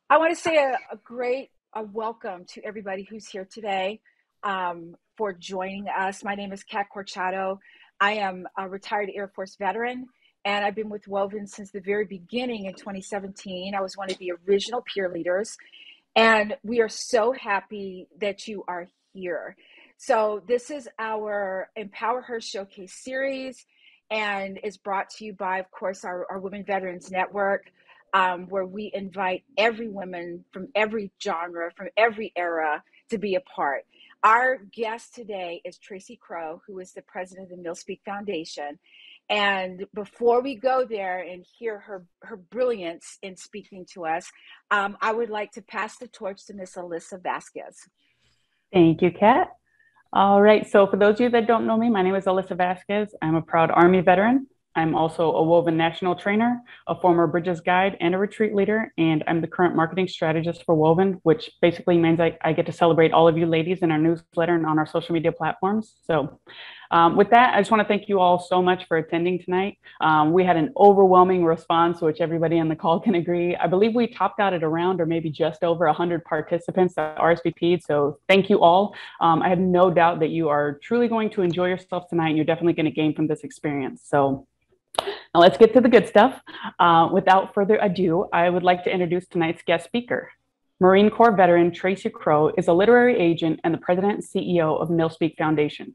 I want to say a great welcome to everybody who's here today for joining us. My name is Kat Corchado. I am a retired Air Force veteran, and I've been with Woven since the very beginning in 2017. I was one of the original peer leaders, and we are so happy that you are here. So this is our Empower Her Showcase series, and is brought to you by, of course, our Women Veterans Network, where we invite every woman from every genre, from every era to be a part. Our guest today is Tracy Crow, who is the president of the MilSpeak Foundation. And before we go there and hear her brilliance in speaking to us, I would like to pass the torch to Miss Alyssa Vasquez. Thank you, Kat. All right, so for those of you that don't know me, my name is Alyssa Vasquez. I'm a proud Army veteran. I'm also a Woven National Trainer, a former Bridges Guide, and a retreat leader, and I'm the current marketing strategist for Woven, which basically means I get to celebrate all of you ladies in our newsletter and on our social media platforms. So with that, I just want to thank you all so much for attending tonight. We had an overwhelming response, which everybody on the call can agree. I believe we topped out at around or maybe just over 100 participants that RSVP'd, so thank you all. I have no doubt that you are truly going to enjoy yourself tonight, and you're definitely going to gain from this experience. So now let's get to the good stuff. Without further ado, I would like to introduce tonight's guest speaker. Marine Corps veteran Tracy Crow is a literary agent and the president and CEO of MilSpeak Foundation.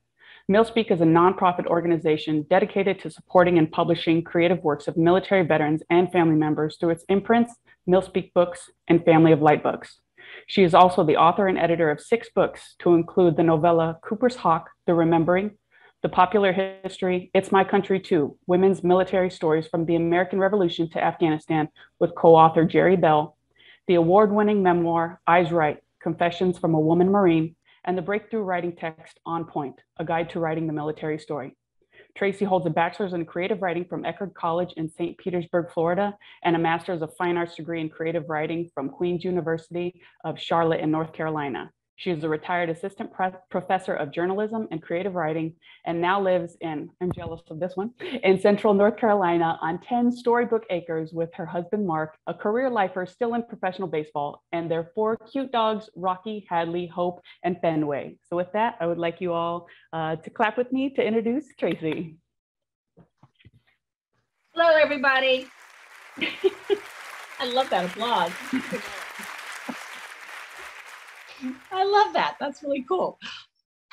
MilSpeak is a nonprofit organization dedicated to supporting and publishing creative works of military veterans and family members through its imprints, MilSpeak Books, and Family of Light Books. She is also the author and editor of 6 books, to include the novella Cooper's Hawk, The Remembering, the popular history, It's My Country Too, Women's Military Stories from the American Revolution to Afghanistan, with co-author Jerry Bell, the award-winning memoir, Eyes Right, Confessions from a Woman Marine, and the breakthrough writing text, On Point, A Guide to Writing the Military Story. Tracy holds a bachelor's in creative writing from Eckerd College in St. Petersburg, Florida, and a master's of fine arts degree in creative writing from Queen's University of Charlotte in North Carolina. She is a retired assistant professor of journalism and creative writing, and now lives in, I'm jealous of this one, in central North Carolina on 10 storybook acres with her husband, Mark, a career lifer still in professional baseball, and their 4 cute dogs, Rocky, Hadley, Hope, and Fenway. So with that, I would like you all to clap with me to introduce Tracy. Hello, everybody. I love that applause. I love that. That's really cool.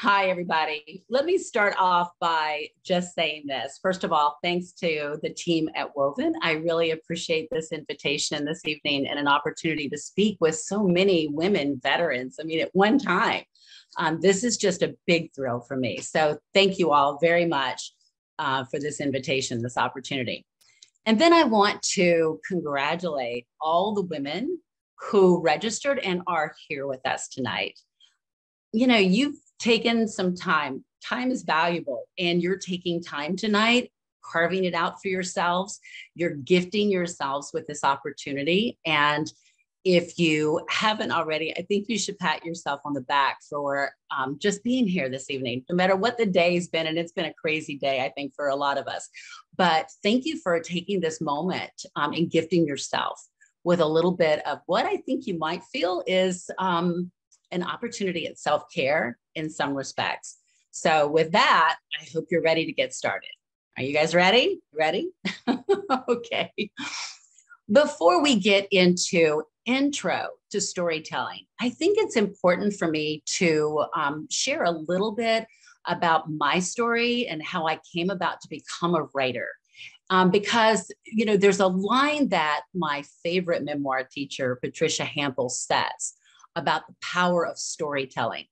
Hi, everybody. Let me start off by just saying this. First of all, thanks to the team at Woven. I really appreciate this invitation this evening and an opportunity to speak with so many women veterans. I mean, at one time, this is just a big thrill for me. So thank you all very much for this invitation, this opportunity. And then I want to congratulate all the women who registered and are here with us tonight. You know, you've taken some time. Time is valuable, and you're taking time tonight, carving it out for yourselves. You're gifting yourselves with this opportunity. And if you haven't already, I think you should pat yourself on the back for just being here this evening, no matter what the day's been. And it's been a crazy day, I think, for a lot of us. But thank you for taking this moment and gifting yourself with a little bit of what I think you might feel is an opportunity at self-care in some respects. So with that, I hope you're ready to get started. Are you guys ready? Ready? Okay. Before we get into intro to storytelling, I think it's important for me to share a little bit about my story and how I came about to become a writer. Because, you know, there's a line that my favorite memoir teacher, Patricia Hampel, says about the power of storytelling.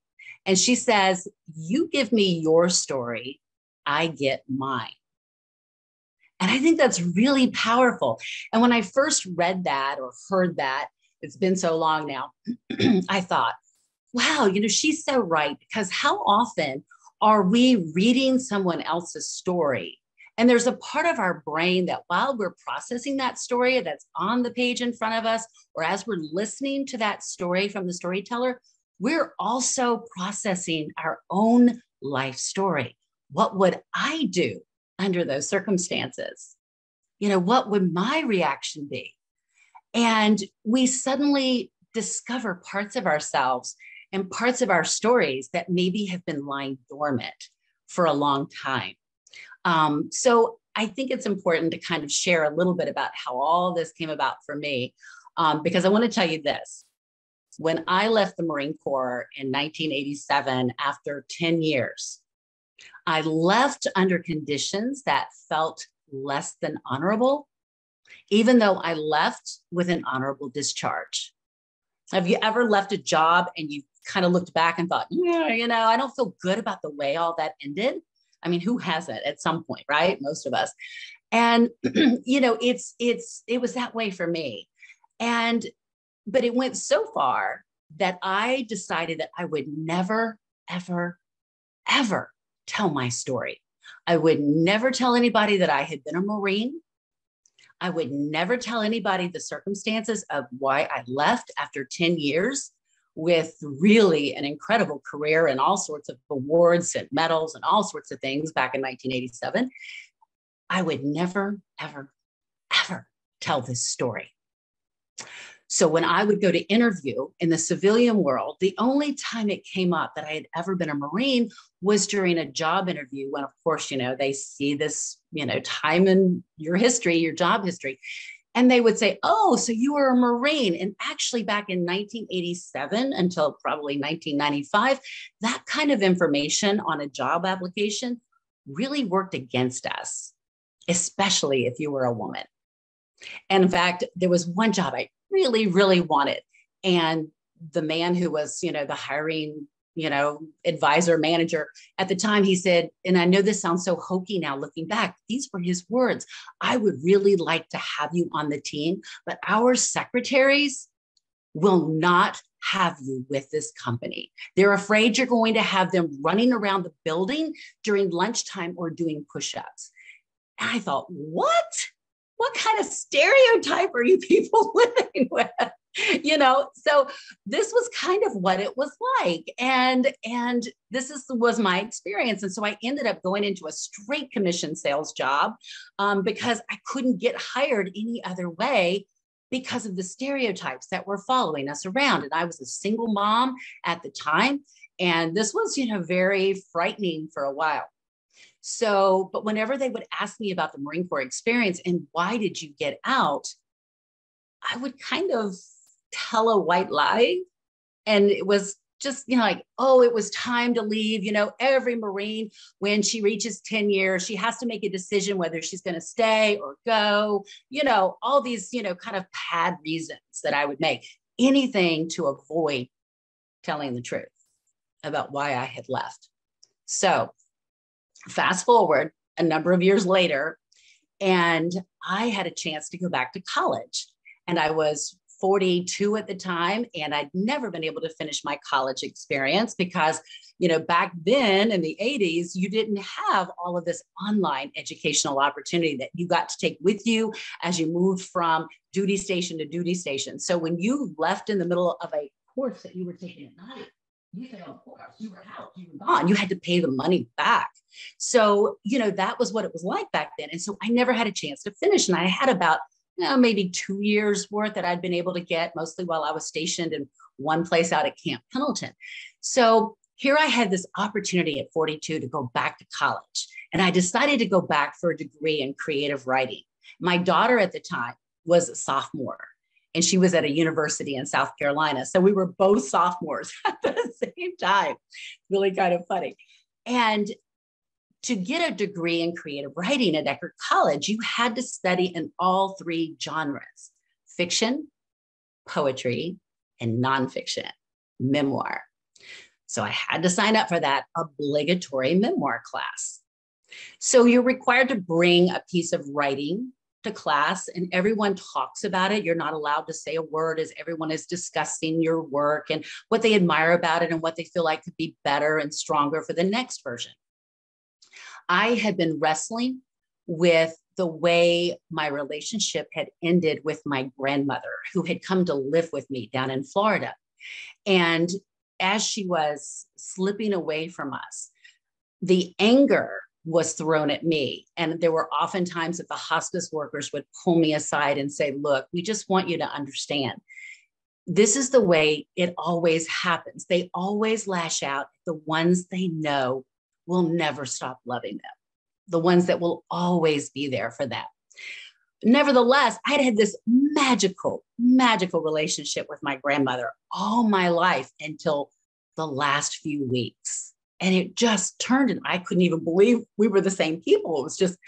And she says, you give me your story, I get mine. And I think that's really powerful. And when I first read that or heard that, it's been so long now, I thought, wow, you know, she's so right. Because how often are we reading someone else's story? And there's a part of our brain that while we're processing that story that's on the page in front of us, or as we're listening to that story from the storyteller, we're also processing our own life story. What would I do under those circumstances? You know, what would my reaction be? And we suddenly discover parts of ourselves and parts of our stories that maybe have been lying dormant for a long time. So I think it's important to kind of share a little bit about how all this came about for me, because I want to tell you this. When I left the Marine Corps in 1987, after 10 years, I left under conditions that felt less than honorable, even though I left with an honorable discharge. Have you ever left a job and you kind of looked back and thought, yeah, I don't feel good about the way all that ended? I mean, who hasn't at some point, right? Most of us. And, it was that way for me. But it went so far that I decided that I would never, ever, ever tell my story. I would never tell anybody that I had been a Marine. I would never tell anybody the circumstances of why I left after 10 years with really an incredible career and all sorts of awards and medals and all sorts of things back in 1987. I would never, ever, ever tell this story. So when I would go to interview in the civilian world, the only time it came up that I had ever been a Marine was during a job interview, when, of course, they see this, time in your history, your job history. And they would say, oh, so you were a Marine. And actually back in 1987 until probably 1995, that kind of information on a job application really worked against us, especially if you were a woman. And in fact, there was one job I really, really wanted. And the man who was, the hiring, advisor, manager at the time, he said, and I know this sounds so hokey now looking back, these were his words: I would really like to have you on the team, but our secretaries will not have you with this company. They're afraid you're going to have them running around the building during lunchtime or doing push-ups. And I thought, what kind of stereotype are you people living with? So this was kind of what it was like. And was my experience. And so I ended up going into a straight commission sales job because I couldn't get hired any other way because of the stereotypes that were following us around. And I was a single mom at the time. And this was, very frightening for a while. So, but whenever they would ask me about the Marine Corps experience and why did you get out, I would kind of tell a white lie. And it was just, oh, it was time to leave. Every Marine, when she reaches 10 years, she has to make a decision whether she's going to stay or go, all these, kind of pad reasons that I would make, anything to avoid telling the truth about why I had left. So fast forward a number of years later, and I had a chance to go back to college. And I was 42 at the time, and I'd never been able to finish my college experience because, back then in the 80s, you didn't have all of this online educational opportunity that you got to take with you as you moved from duty station to duty station. So when you left in the middle of a course that you were taking at night, you failed course, you were out, you were gone, you had to pay the money back. So, that was what it was like back then. And so I never had a chance to finish. And I had about maybe 2 years worth that I'd been able to get, mostly while I was stationed in one place out at Camp Pendleton. So here I had this opportunity at 42 to go back to college. And I decided to go back for a degree in creative writing. My daughter at the time was a sophomore, and she was at a university in South Carolina. So we were both sophomores at the same time. Really kind of funny. And to get a degree in creative writing at Eckerd College, you had to study in all three genres: fiction, poetry, and nonfiction, memoir. So I had to sign up for that obligatory memoir class. So you're required to bring a piece of writing to class, and everyone talks about it. You're not allowed to say a word as everyone is discussing your work and what they admire about it and what they feel like could be better and stronger for the next version. I had been wrestling with the way my relationship had ended with my grandmother, who had come to live with me down in Florida. And as she was slipping away from us, the anger was thrown at me. And there were often times that the hospice workers would pull me aside and say, look, we just want you to understand, this is the way it always happens. They always lash out at the ones they know will never stop loving them, the ones that will always be there for them. Nevertheless, I had this magical relationship with my grandmother all my life until the last few weeks. And it just turned, and I couldn't even believe we were the same people. It was just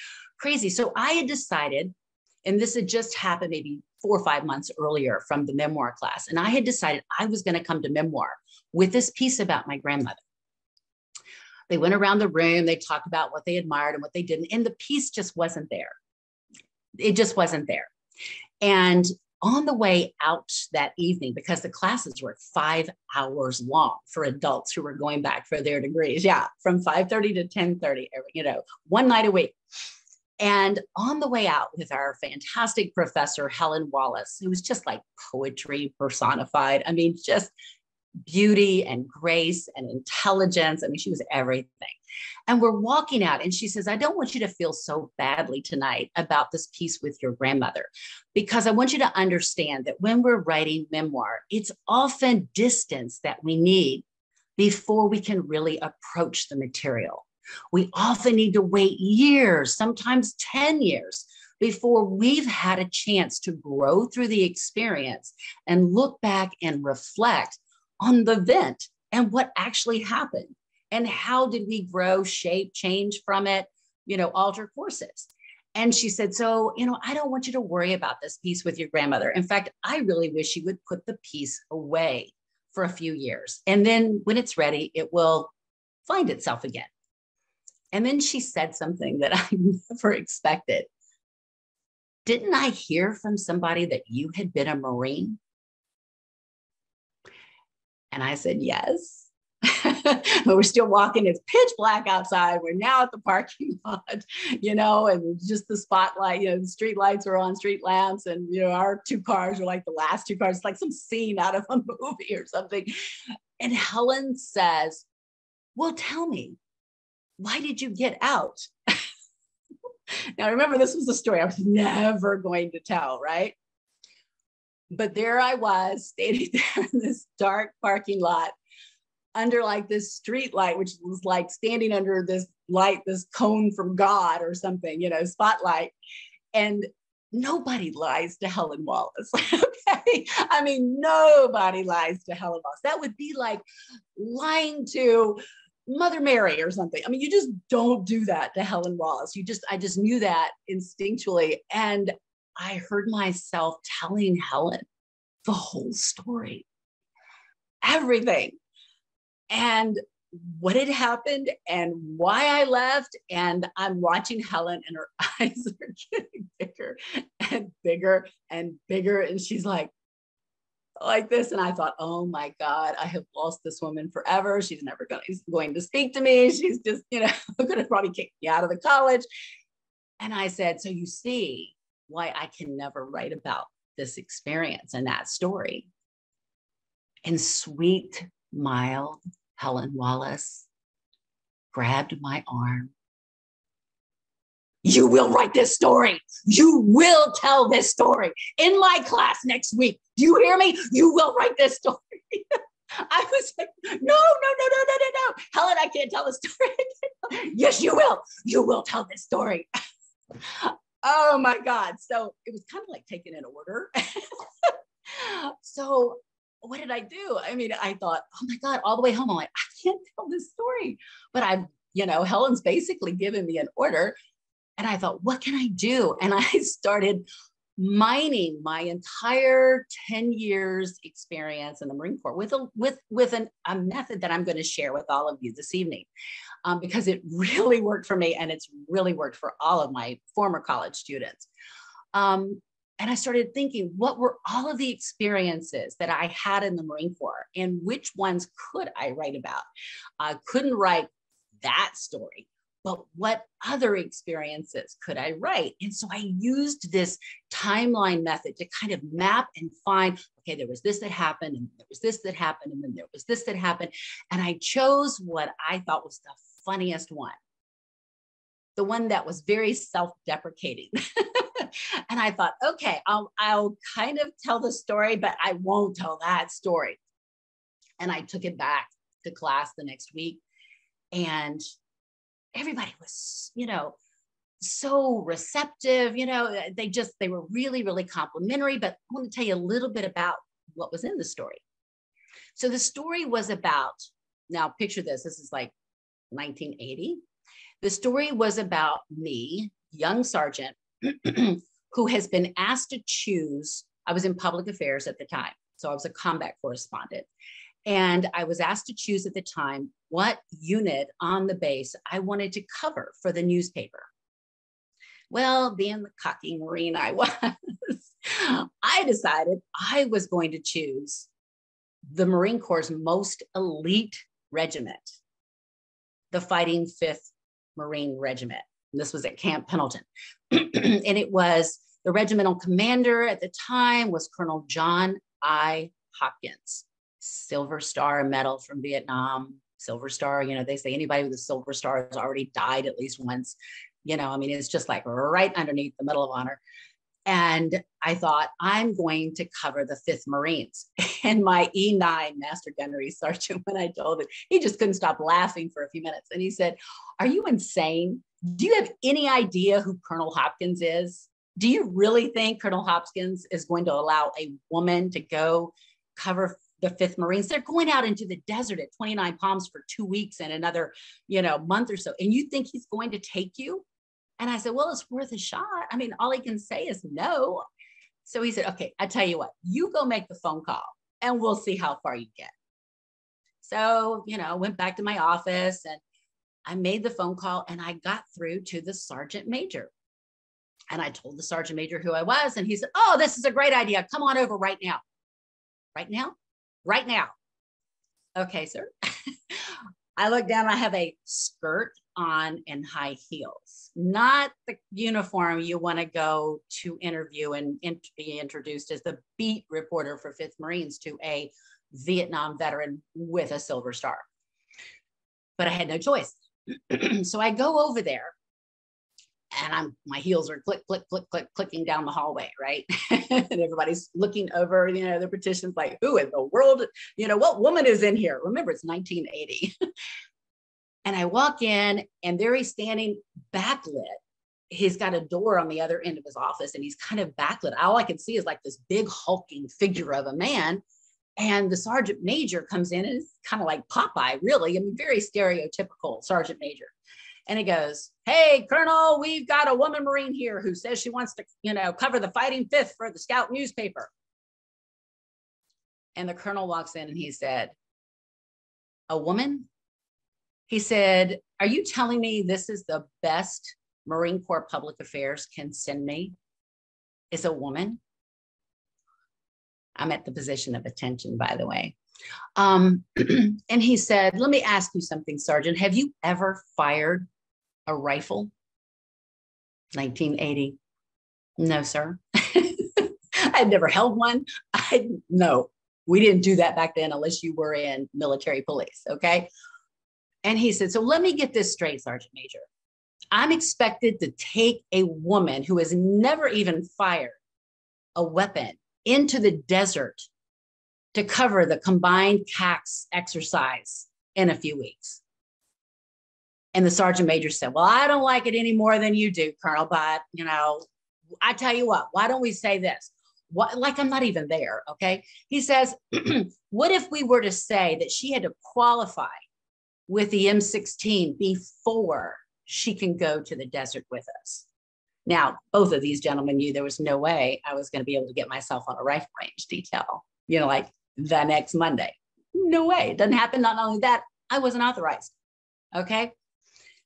crazy. So I had decided, and this had just happened maybe 4 or 5 months earlier from the memoir class. And I had decided I was going to come to memoir with this piece about my grandmother. They went around the room, they talked about what they admired and what they didn't, and the piece just wasn't there. It just wasn't there. And on the way out that evening, because the classes were 5 hours long for adults who were going back for their degrees. Yeah, from 5:30 to 10:30, one night a week. And on the way out with our fantastic professor, Helen Wallace, who was just like poetry personified. I mean, just beauty and grace and intelligence. I mean, she was everything. And we're walking out and she says, I don't want you to feel so badly tonight about this piece with your grandmother, because I want you to understand that when we're writing memoir, it's often distance that we need before we can really approach the material. We often need to wait years, sometimes 10 years, before we've had a chance to grow through the experience and look back and reflect on the event and what actually happened and how did we grow, shape, change from it, alter courses. And she said, so, I don't want you to worry about this piece with your grandmother. In fact, I really wish you would put the piece away for a few years. And then when it's ready, it will find itself again. And then she said something that I never expected. Didn't I hear from somebody that you had been a Marine? And I said, yes. But we're still walking. It's pitch black outside. We're now at the parking lot, and just the spotlight, the street lights are on, street lamps. And, our 2 cars are like the last 2 cars. It's like some scene out of a movie or something. And Helen says, well, tell me, why did you get out? Now, remember, this was a story I was never going to tell, right? But there I was standing there in this dark parking lot under like this street light, which was like standing under this light, this cone from God or something, spotlight. And nobody lies to Helen Wallace. Okay. I mean, nobody lies to Helen Wallace. That would be like lying to Mother Mary or something. I mean, you just don't do that to Helen Wallace. I just knew that instinctually. And I heard myself telling Helen the whole story, everything, and what had happened and why I left. And I'm watching Helen and her eyes are getting bigger and bigger and bigger. And she's like this. And I thought, oh my God, I have lost this woman forever. She's never going to speak to me. She's just, going to probably kick me out of the college. And I said, so you see why I can never write about this experience and that story. And sweet, mild Helen Wallace grabbed my arm. You will write this story. You will tell this story in my class next week. Do you hear me? You will write this story. I was like, no. Helen, I can't tell the story. Yes, you will. You will tell this story. Oh my God. So it was kind of like taken in order. So what did I do? I mean, I thought, oh my God, all the way home, I'm like, I can't tell this story. But Helen's basically given me an order. And I thought, what can I do? And I started mining my entire 10 years experience in the Marine Corps with a method that I'm going to share with all of you this evening, because it really worked for me and it's really worked for all of my former college students. And I started thinking, what were all of the experiences that I had in the Marine Corps and which ones could I write about? I couldn't write that story, but what other experiences could I write? And so I used this timeline method to kind of map and find, okay, there was this that happened, and there was this that happened, and then there was this that happened. And I chose what I thought was the funniest one. the one that was very self-deprecating. And I thought, okay, I'll kind of tell the story, but I won't tell that story. And I took it back to class the next week, and everybody was, so receptive. They were really, really complimentary. But I want to tell you a little bit about what was in the story. So the story was about, now picture this is like 1980. The story was about me, young sergeant, who has been asked to choose. I was in public affairs at the time, so I was a combat correspondent. And I was asked to choose at the time what unit on the base I wanted to cover for the newspaper. Well, being the cocky Marine I was, I decided I was going to choose the Marine Corps' most elite regiment, the Fighting 5th Marine Regiment. And this was at Camp Pendleton. And it was, the regimental commander at the time was Colonel John I. Hopkins, Silver Star medal from Vietnam, Silver Star. They say anybody with a Silver Star has already died at least once. It's just like right underneath the Medal of Honor. And I thought, I'm going to cover the 5th Marines. And my E9 Master Gunnery Sergeant, when I told him, he just couldn't stop laughing for a few minutes. And he said, are you insane? Do you have any idea who Colonel Hopkins is? Do you really think Colonel Hopkins is going to allow a woman to go cover the 5th Marines? They're going out into the desert at 29 Palms for 2 weeks and another, month or so. And you think he's going to take you? And I said, well, it's worth a shot. All he can say is no. So he said, okay, I tell you what, you go make the phone call and we'll see how far you get. So, went back to my office and I made the phone call and I got through to the sergeant major. And I told the sergeant major who I was. And he said, oh, this is a great idea. Come on over right now. Right now? Right now. Okay, sir. I look down, I have a skirt on and high heels, not the uniform you want to go to interview and be introduced as the beat reporter for 5th Marines to a Vietnam veteran with a Silver Star. But I had no choice. So I go over there and my heels are click, click, click, click, clicking down the hallway, right? And everybody's looking over, their petitions like, who in the world, what woman is in here? Remember, it's 1980. And I walk in and there he's standing backlit. He's got a door on the other end of his office and he's kind of backlit. All I can see is like this big hulking figure of a man. And the sergeant major comes in and it's kind of like Popeye, really. Very stereotypical sergeant major. And he goes, hey, Colonel, we've got a woman Marine here who says she wants to, cover the Fighting 5th for the Scout newspaper. And the colonel walks in and he said, a woman? He said, are you telling me this is the best Marine Corps Public Affairs can send me? Is a woman? I'm at the position of attention, by the way. And he said, let me ask you something, Sergeant. Have you ever fired a rifle? 1980. No, sir. I'd never held one. No, we didn't do that back then unless you were in military police, okay? And he said, so let me get this straight, Sergeant Major. I'm expected to take a woman who has never even fired a weapon into the desert to cover the combined CAX exercise in a few weeks. And the sergeant major said, well, I don't like it any more than you do, Colonel, but, I tell you what, why don't we say this? Like I'm not even there, okay? He says, what if we were to say that she had to qualify with the M16 before she can go to the desert with us? Now, both of these gentlemen knew there was no way I was going to be able to get myself on a rifle range detail, like the next Monday. No way. It doesn't happen. Not only that, I wasn't authorized. Okay.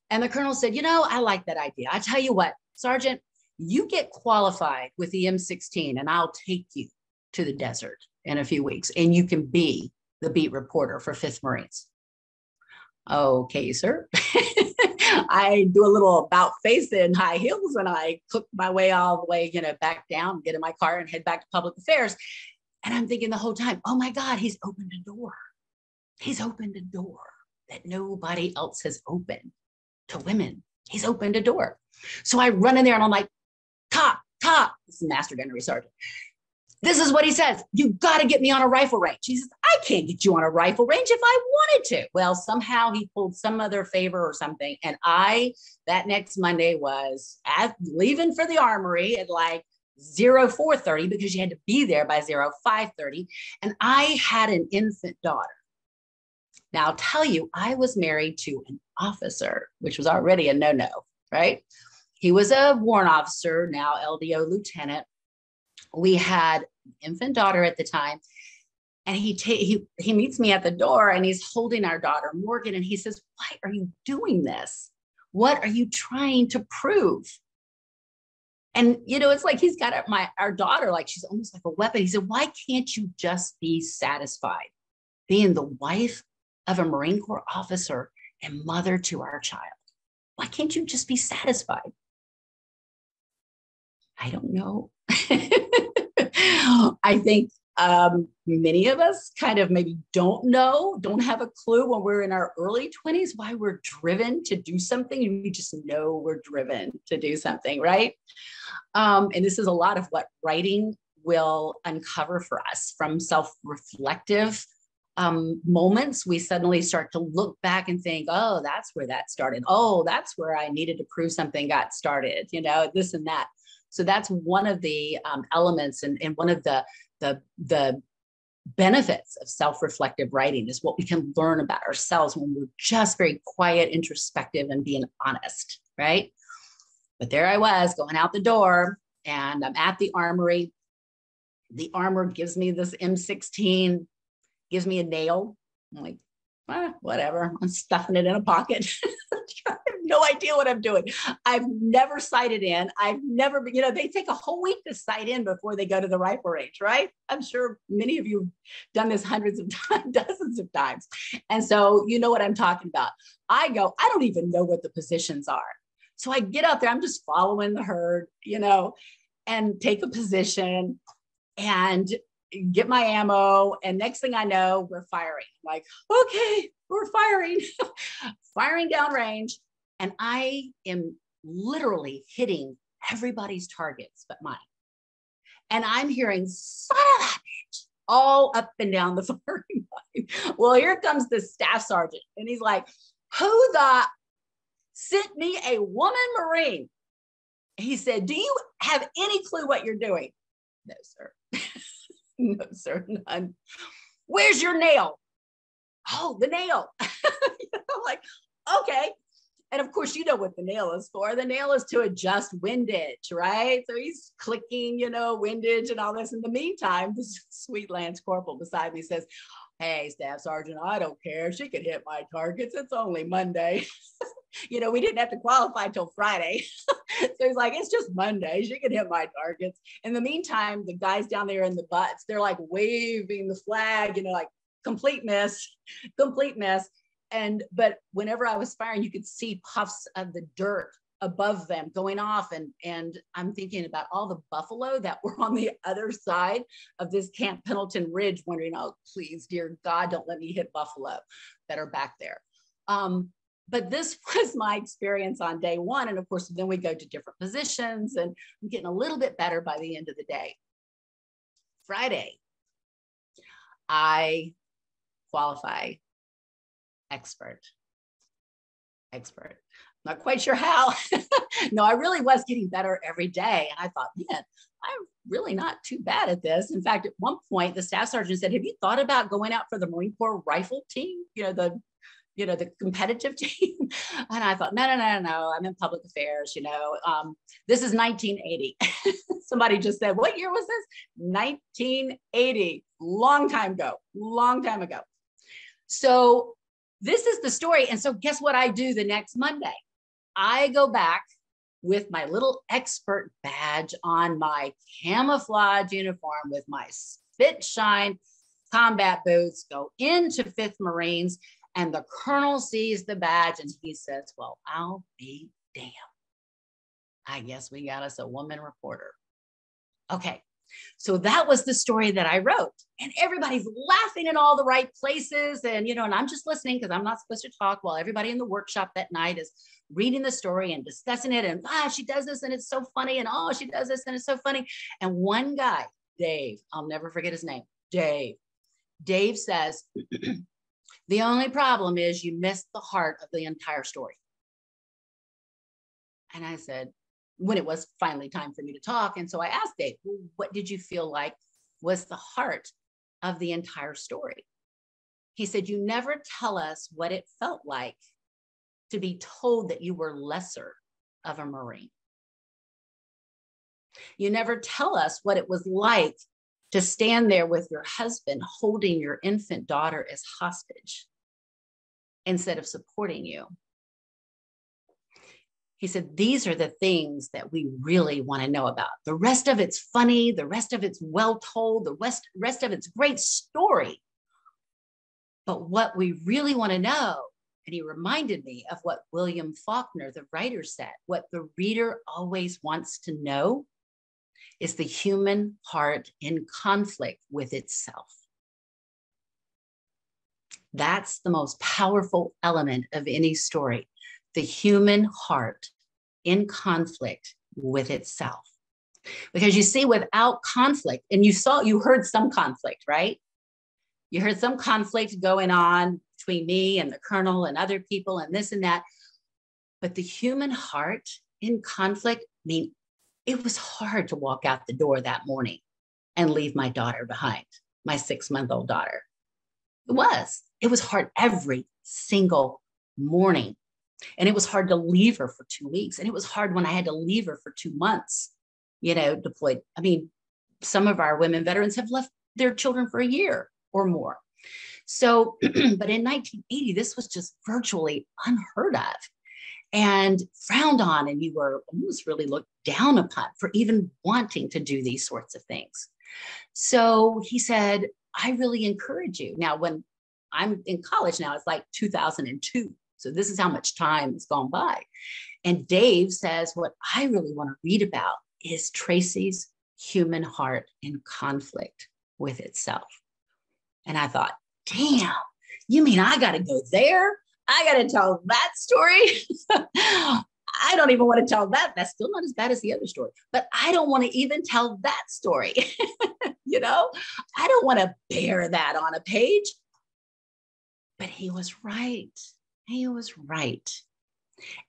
And the colonel said, I like that idea. I tell you what, Sergeant, you get qualified with the M16 and I'll take you to the desert in a few weeks and you can be the beat reporter for 5th Marines. Okay, sir. I do a little about face in high heels and I cook my way all the way, back down, get in my car and head back to public affairs. And I'm thinking the whole time, oh my God, he's opened a door. He's opened a door that nobody else has opened to women He's opened a door. So I run in there and I'm like, cop, this is Master Gunnery Sergeant. This is what he says. You got to get me on a rifle range. He says, I can't get you on a rifle range if I wanted to. Well, somehow he pulled some other favor or something. And that next Monday was leaving for the armory at like 04:30 because you had to be there by 05:30. And I had an infant daughter. Now I'll tell you, I was married to an officer, which was already a no-no, right? He was a warrant officer, now LDO lieutenant. We had an infant daughter at the time, and he meets me at the door and he's holding our daughter, Morgan, and he says, why are you doing this? What are you trying to prove? And, it's like he's got our daughter, like she's almost like a weapon. He said, why can't you just be satisfied being the wife of a Marine Corps officer and mother to our child? Why can't you just be satisfied? I don't know. I think many of us kind of maybe don't have a clue when we're in our early 20s why we're driven to do something. And we just know we're driven to do something, right? And this is a lot of what writing will uncover for us from self-reflective moments. We suddenly start to look back and think, oh, that's where that started. Oh, that's where I needed to prove something got started, this and that. So that's one of the elements and one of the benefits of self-reflective writing is what we can learn about ourselves when we're just very quiet, introspective, and being honest, right? But there I was going out the door and I'm at the armory. The armor gives me this M16, gives me a nail. I'm like, whatever. I'm stuffing it in a pocket. I have no idea what I'm doing. I've never sighted in. I've never been, they take a whole week to sight in before they go to the rifle range, right? I'm sure many of you have done this hundreds of times, dozens of times. And so you know what I'm talking about. I don't even know what the positions are. So I get out there, I'm just following the herd, and take a position and get my ammo. And next thing I know, we're firing. I'm like, okay, we're firing, firing downrange. And I am literally hitting everybody's targets but mine. And I'm hearing, son of a bitch, all up and down the firing line. Well, here comes the staff sergeant. And he's like, who the sent me a woman Marine? He said, do you have any clue what you're doing? No, sir. No, sir, none. Where's your nail? Oh, the nail. I'm like, okay. And of course, you know what the nail is for. The nail is to adjust windage, right? So he's clicking, windage and all this. In the meantime, this sweet Lance Corporal beside me says, hey, Staff Sergeant, I don't care. She could hit my targets. It's only Monday. We didn't have to qualify till Friday. So he's like, it's just Monday. She can hit my targets. In the meantime, the guys down there in the butts, they're like waving the flag, like complete miss. But whenever I was firing, you could see puffs of the dirt above them going off. And I'm thinking about all the buffalo that were on the other side of this Camp Pendleton Ridge, wondering, oh, please, dear God, don't let me hit buffalo that are back there. But this was my experience on day one. And of course, then we go to different positions and I'm getting a little bit better by the end of the day. Friday, I qualify expert. Not quite sure how. No, I really was getting better every day. And I thought, man, I'm really not too bad at this. In fact, at one point, the staff sergeant said, have you thought about going out for the Marine Corps rifle team? The competitive team. And I thought, no, I'm in public affairs, this is 1980. Somebody just said, what year was this? 1980, long time ago. So this is the story. And so guess what I do the next Monday? I go back with my little expert badge on, my camouflage uniform with my spit shine combat boots, go into 5th Marines. And the colonel sees the badge and he says, well, I'll be damned. I guess we got us a woman reporter. Okay. So that was the story that I wrote. And everybody's laughing in all the right places. And, you know, and I'm just listening because I'm not supposed to talk while everybody in the workshop that night is reading the story and discussing it. And she does this and it's so funny. And she does this and it's so funny. And one guy, Dave, I'll never forget his name, Dave says, the only problem is you missed the heart of the entire story. And I said, when it was finally time for me to talk. And so I asked Dave, well, what did you feel like was the heart of the entire story? He said, you never tell us what it felt like to be told that you were lesser of a Marine. You never tell us what it was like to stand there with your husband holding your infant daughter as hostage instead of supporting you. He said, these are the things that we really want to know about. The rest of it's funny. The rest of it's well told. The rest of it's great story. But what we really want to know, and he reminded me of what William Faulkner, the writer, said, what the reader always wants to know is the human heart in conflict with itself. That's the most powerful element of any story, the human heart in conflict with itself. Because you see, without conflict, and you heard some conflict, right? You heard some conflict going on between me and the colonel and other people and this and that. But the human heart in conflict, I mean, it was hard to walk out the door that morning and leave my daughter behind, my 6-month-old daughter. It was hard every single morning. And it was hard to leave her for 2 weeks. And it was hard when I had to leave her for 2 months, you know, deployed. I mean, some of our women veterans have left their children for a year or more. So, but in 1980, this was just virtually unheard of and frowned on. And you were almost really looked down upon for even wanting to do these sorts of things. So he said, I really encourage you. Now, when I'm in college now, it's like 2002. So this is how much time has gone by. And Dave says, what I really want to read about is Tracy's human heart in conflict with itself. And I thought, damn, you mean I got to go there? I got to tell that story? I don't even want to tell that. That's still not as bad as the other story, but I don't want to even tell that story. You know, I don't want to bear that on a page. But he was right. He was right.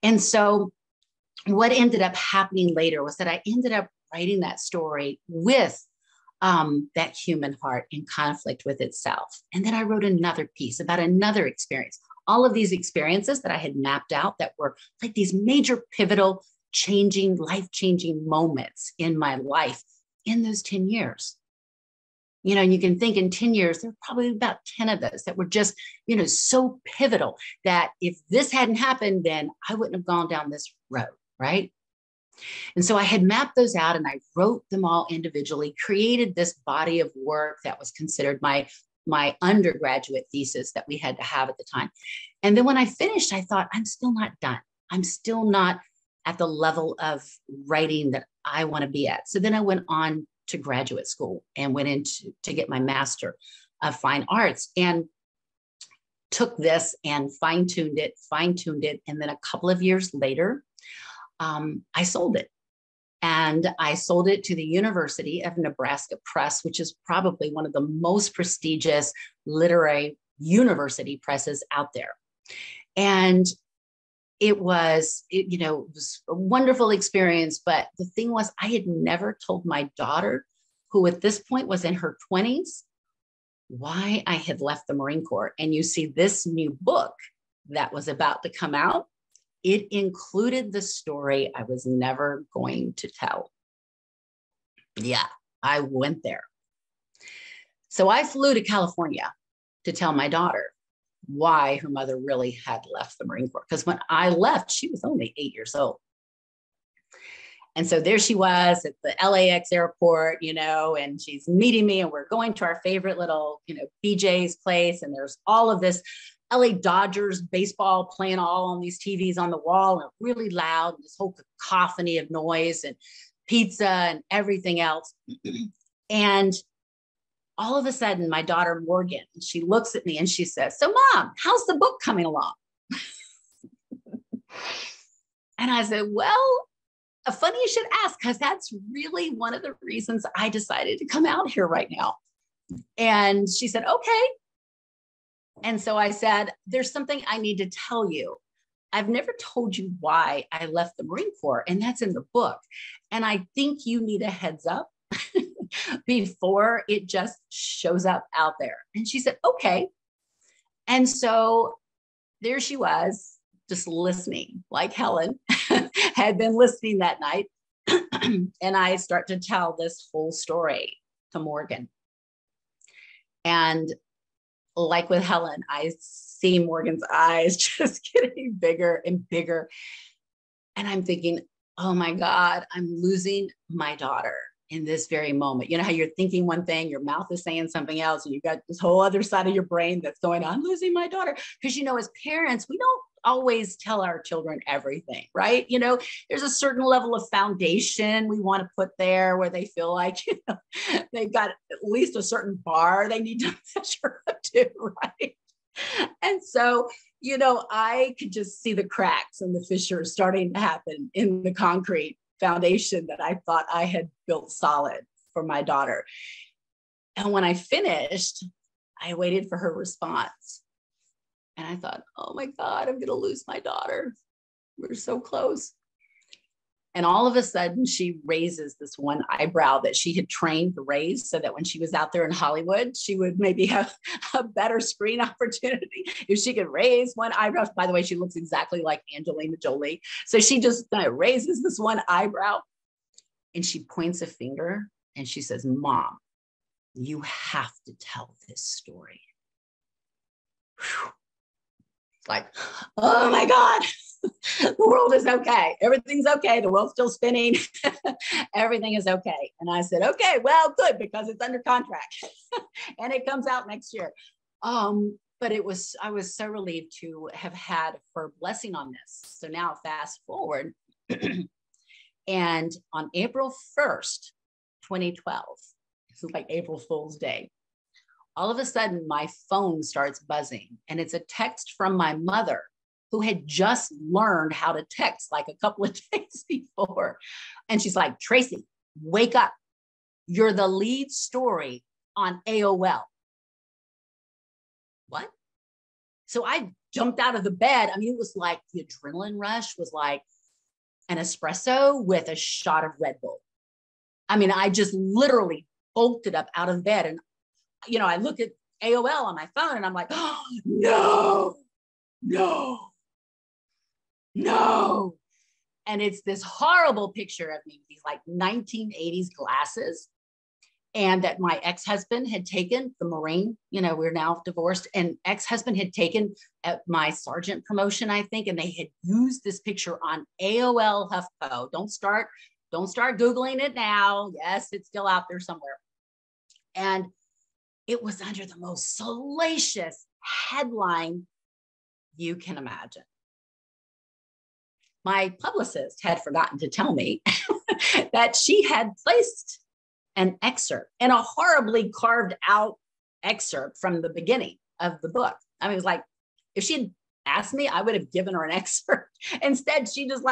And so what ended up happening later was that I ended up writing that story with that human heart in conflict with itself. And then I wrote another piece about another experience. All of these experiences that I had mapped out that were like these major pivotal, changing, life-changing moments in my life in those 10 years. You know, and you can think in 10 years, there were probably about 10 of those that were just, you know, so pivotal that if this hadn't happened, then I wouldn't have gone down this road, right? And so I had mapped those out and I wrote them all individually, created this body of work that was considered my undergraduate thesis that we had to have at the time. And then when I finished, I thought, I'm still not done. I'm still not at the level of writing that I want to be at. So then I went on to graduate school and went in to get my Master of Fine Arts and took this and fine-tuned it. And then a couple of years later, I sold it. And I sold it to the University of Nebraska Press, which is probably one of the most prestigious literary university presses out there. And it was a wonderful experience. But the thing was, I had never told my daughter, who at this point was in her 20s, why I had left the Marine Corps. And you see this new book that was about to come out, it included the story I was never going to tell. Yeah, I went there. So I flew to California to tell my daughter why her mother really had left the Marine Corps. Because when I left, she was only 8 years old. And so there she was at the LAX airport, you know, and she's meeting me and we're going to our favorite little, you know, BJ's place. And there's all of this LA Dodgers baseball playing all on these TVs on the wall and really loud, and this whole cacophony of noise and pizza and everything else. And all of a sudden, my daughter, Morgan, she looks at me and she says, "So Mom, how's the book coming along?" And I said, "Well, funny you should ask, because that's really one of the reasons I decided to come out here right now." And she said, "Okay." And so I said, "There's something I need to tell you. I've never told you why I left the Marine Corps, and that's in the book. And I think you need a heads up before it just shows up out there." And she said, "Okay." And so there she was, just listening, like Helen had been listening that night. And I start to tell this whole story to Morgan. And like with Helen, I see Morgan's eyes just getting bigger and bigger. And I'm thinking, oh my God, I'm losing my daughter in this very moment. You know how you're thinking one thing, your mouth is saying something else, and you've got this whole other side of your brain that's going, "I'm losing my daughter." Because, as parents, we don't always tell our children everything, right? There's a certain level of foundation we want to put there where they feel like, they've got at least a certain bar they need to measure up to, right? And so, I could just see the cracks and the fissures starting to happen in the concrete foundation that I thought I had built solid for my daughter. And when I finished, I waited for her response. And I thought, oh my God, I'm going to lose my daughter. We're so close. And all of a sudden, she raises this one eyebrow that she had trained to raise so that when she was out there in Hollywood, she would maybe have a better screen opportunity if she could raise one eyebrow. By the way, she looks exactly like Angelina Jolie. So she just raises this one eyebrow and she points a finger and she says, "Mom, you have to tell this story." Whew. It's like, oh my God. The world is okay. Everything's okay. The world's still spinning. Everything is okay. And I said, "Okay, well, good, because it's under contract and it comes out next year." But I was so relieved to have had her blessing on this. So now fast forward. And on April 1st, 2012, this is like April Fool's Day, all of a sudden my phone starts buzzing, and it's a text from my mother, who had just learned how to text like a couple of days before. And she's like, "Tracy, wake up. You're the lead story on AOL." What? So I jumped out of the bed. I mean, it was like the adrenaline rush was like an espresso with a shot of Red Bull. I mean, I just literally bolted up out of bed. And, I look at AOL on my phone and I'm like, "Oh, no. And it's this horrible picture of me, these like 1980s glasses, and that my ex-husband had taken, the Marine, we're now divorced, and ex-husband had taken at my sergeant promotion, I think, and they had used this picture on AOL HuffPo. Don't start Googling it now. Yes, it's still out there somewhere. And it was under the most salacious headline you can imagine. My publicist had forgotten to tell me that she had placed an excerpt, and a horribly carved out excerpt from the beginning of the book. I mean, it was like, if she had asked me, I would have given her an excerpt. Instead, she just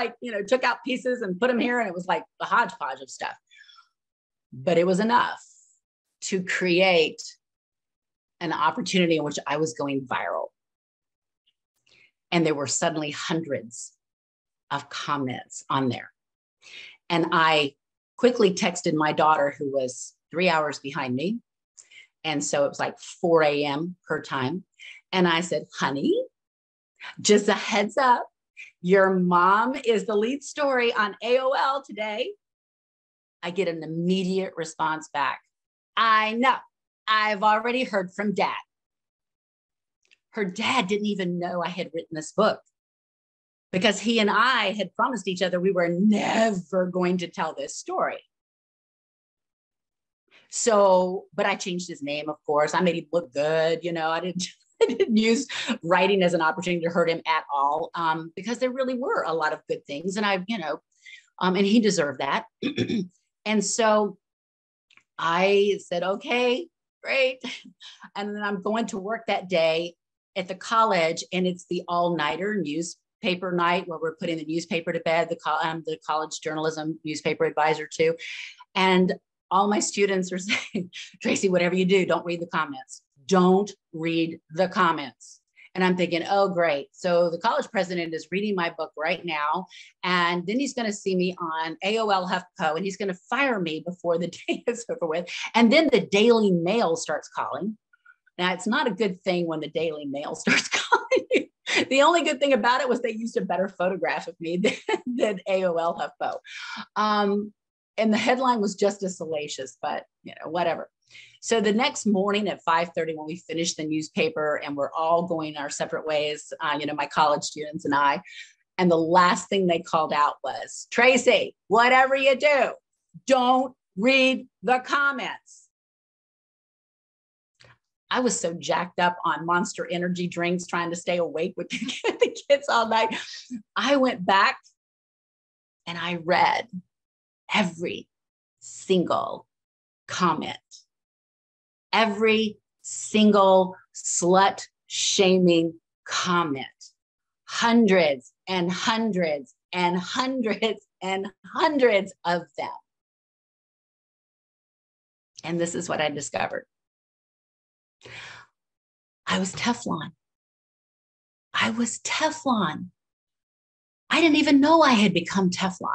took out pieces and put them here, and it was like a hodgepodge of stuff. But it was enough to create an opportunity in which I was going viral. And there were suddenly hundreds of comments on there. And I quickly texted my daughter, who was 3 hours behind me. And so it was like 4 a.m. her time. And I said, "Honey, just a heads up, your mom is the lead story on AOL today." I get an immediate response back. "I know. I've already heard from Dad." Her dad didn't even know I had written this book, because he and I had promised each other we were never going to tell this story. So, but I changed his name, of course. I made him look good. I didn't use writing as an opportunity to hurt him at all, because there really were a lot of good things. And and he deserved that. And so I said, okay, great. And then I'm going to work that day at the college, and it's the all-nighter newspaper night where we're putting the newspaper to bed. I'm the college journalism newspaper advisor too. And all my students are saying, Tracy, whatever you do, don't read the comments. Don't read the comments. And I'm thinking, oh, great. So the college president is reading my book right now. And then he's going to see me on AOL HuffPo, and he's going to fire me before the day is over with. And then the Daily Mail starts calling. Now, it's not a good thing when the Daily Mail starts calling. The only good thing about it was they used a better photograph of me than AOL HuffPo. And the headline was just as salacious, but whatever. So the next morning at 5:30, when we finished the newspaper and we're all going our separate ways, my college students and I, and the last thing they called out was, Tracy, whatever you do, don't read the comments. I was so jacked up on Monster energy drinks, trying to stay awake with the kids all night. I went back and I read every single comment, every single slut shaming comment, hundreds and hundreds and hundreds and hundreds of them. And this is what I discovered. I was Teflon. I was Teflon. I didn't even know I had become Teflon.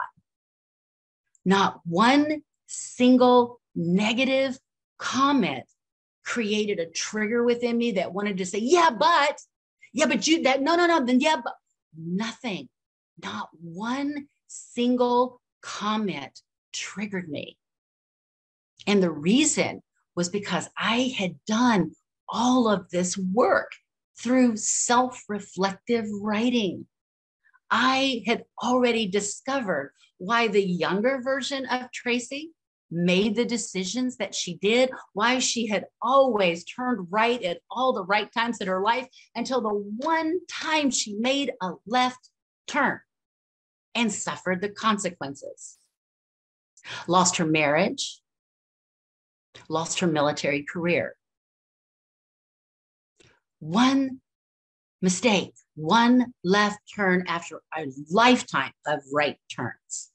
Not one single negative comment created a trigger within me that wanted to say, yeah, but you, that, no, then yeah, but nothing, not one single comment triggered me. And the reason was because I had done all of this work through self-reflective writing. I had already discovered why the younger version of Tracy made the decisions that she did, why she had always turned right at all the right times in her life until the one time she made a left turn and suffered the consequences. Lost her marriage, lost her military career. One mistake, one left turn after a lifetime of right turns.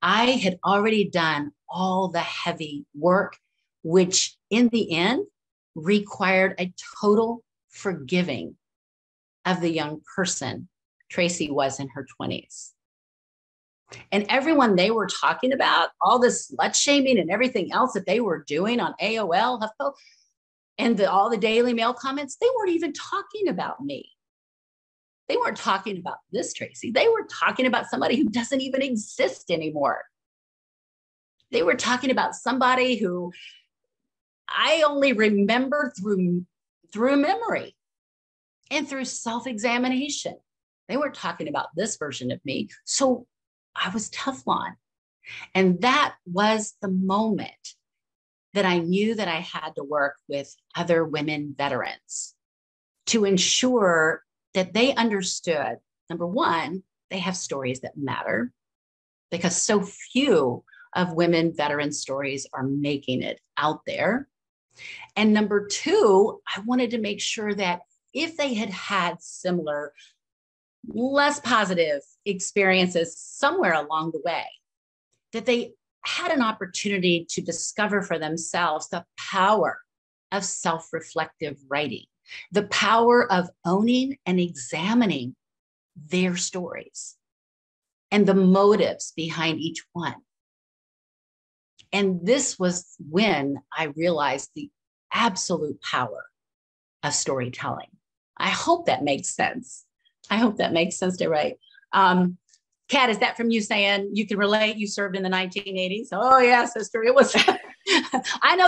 I had already done all the heavy work, which in the end required a total forgiving of the young person Tracy was in her 20s. And everyone they were talking about, all this slut shaming and everything else that they were doing on AOL, HuffPo, and all the Daily Mail comments, they weren't even talking about me. They weren't talking about this Tracy. They were talking about somebody who doesn't even exist anymore. They were talking about somebody who I only remember through memory and through self-examination. They weren't talking about this version of me. So I was Teflon. And that was the moment that I knew that I had to work with other women veterans to ensure that they understood, number one, they have stories that matter because so few of women veteran stories are making it out there. And number two, I wanted to make sure that if they had had similar, less positive experiences somewhere along the way, that they had an opportunity to discover for themselves the power of self-reflective writing, the power of owning and examining their stories and the motives behind each one. And this was when I realized the absolute power of storytelling. I hope that makes sense. I hope that makes sense to write. Kat, is that from you saying you can relate? You served in the 1980s. Oh yeah, sister. It was. I know.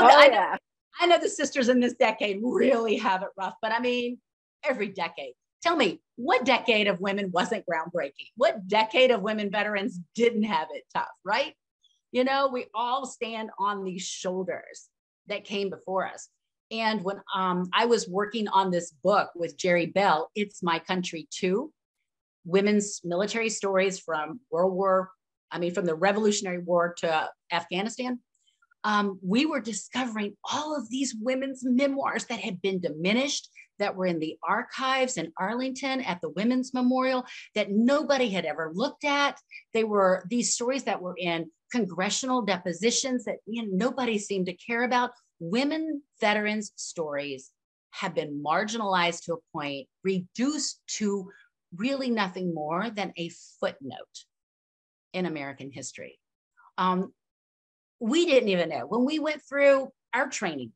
I know the sisters in this decade really have it rough, but I mean, every decade. Tell me, what decade of women wasn't groundbreaking? What decade of women veterans didn't have it tough, right? You know, we all stand on these shoulders that came before us. And when I was working on this book with Jerry Bell, It's My Country Too, women's military stories from from the Revolutionary War to Afghanistan. we were discovering all of these women's memoirs that had been diminished, that were in the archives in Arlington at the Women's Memorial that nobody had ever looked at. They were these stories that were in congressional depositions that nobody seemed to care about. Women veterans' stories have been marginalized to a point, reduced to really nothing more than a footnote in American history. We didn't even know. When we went through our training,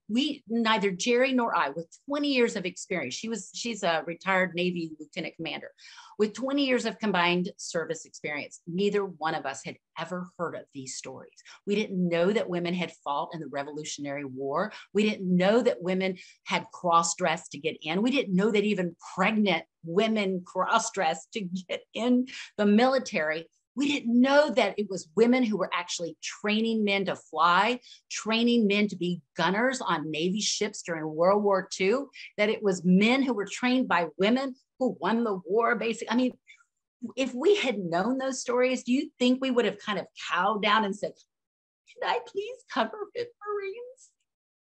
neither Jerry nor I, with 20 years of experience, she's a retired Navy lieutenant commander, with 20 years of combined service experience, neither one of us had ever heard of these stories. We didn't know that women had fought in the Revolutionary War. We didn't know that women had cross-dressed to get in. We didn't know that even pregnant women cross-dressed to get in the military. We didn't know that it was women who were actually training men to fly, training men to be gunners on Navy ships during World War II, that it was men who were trained by women who won the war, basically. I mean, if we had known those stories, do you think we would have kind of cowed down and said, "Can I please cover with Marines?"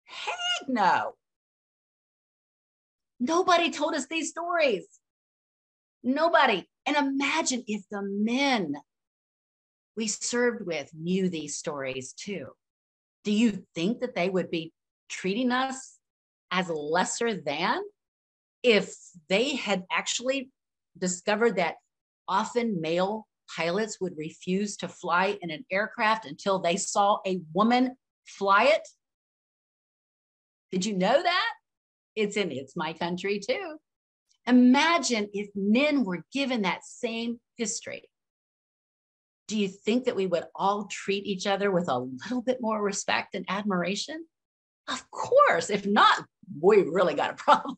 Heck no. Nobody told us these stories. Nobody. And imagine if the men we served with knew these stories too. Do you think that they would be treating us as lesser than if they had actually discovered that often male pilots would refuse to fly in an aircraft until they saw a woman fly it? Did you know that? It's my country too. Imagine if men were given that same history. Do you think that we would all treat each other with a little bit more respect and admiration? Of course. If not, we really got a problem,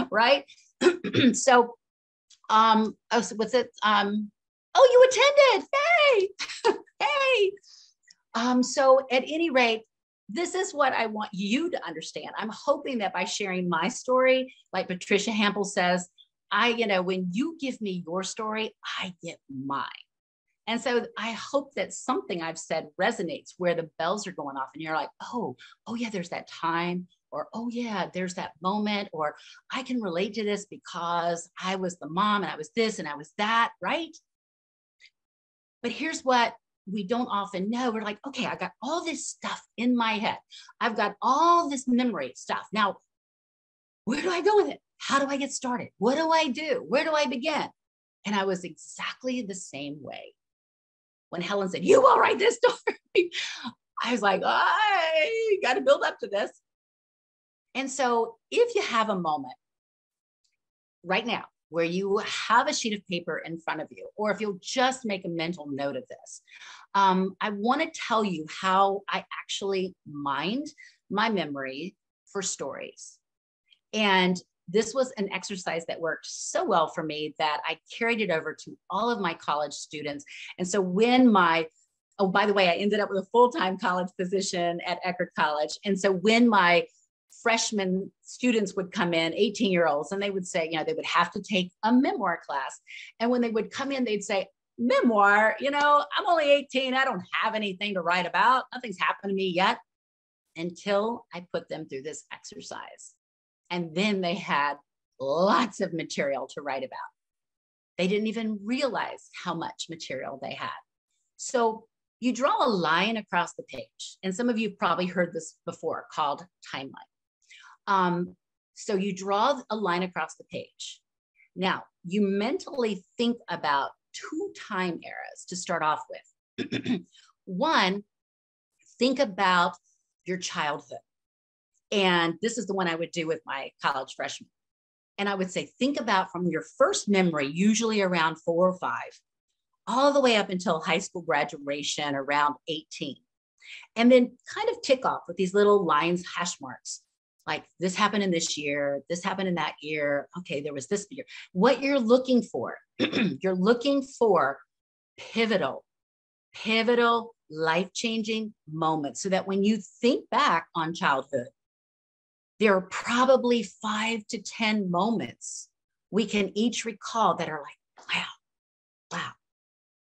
right? So, what's it? Oh, you attended. Hey, hey. So at any rate, this is what I want you to understand. I'm hoping that by sharing my story, like Patricia Hampel says, when you give me your story, I get mine. And so I hope that something I've said resonates where the bells are going off and you're like, oh yeah, there's that time, or, oh yeah, there's that moment, or I can relate to this because I was the mom and I was this and I was that, right? But here's what we don't often know. We're like, okay, I got all this stuff in my head. I've got all this memory stuff. Now, where do I go with it? How do I get started? What do I do? Where do I begin? And I was exactly the same way. When Helen said, "You will write this story," I was like, I got to build up to this. And so if you have a moment right now where you have a sheet of paper in front of you, or if you'll just make a mental note of this, I want to tell you how I actually mined my memory for stories. And this was an exercise that worked so well for me that I carried it over to all of my college students. And so when by the way, I ended up with a full-time college position at Eckerd College. And so when my freshman students would come in, 18-year-olds, and they would say, they would have to take a memoir class. And when they would come in, they'd say, "Memoir, I'm only 18. I don't have anything to write about. Nothing's happened to me yet," until I put them through this exercise. And then they had lots of material to write about. They didn't even realize how much material they had. So you draw a line across the page. And some of you have probably heard this before, called timeline. So you draw a line across the page. Now, you mentally think about 2 time eras to start off with. One, think about your childhood. And this is the one I would do with my college freshmen. And I would say, think about from your first memory, usually around 4 or 5, all the way up until high school graduation around 18. And then kind of tick off with these little lines, hash marks, like this happened in this year, this happened in that year. Okay, there was this year. What you're looking for, you're looking for pivotal, life-changing moments so that when you think back on childhood, there are probably 5 to 10 moments we can each recall that are like,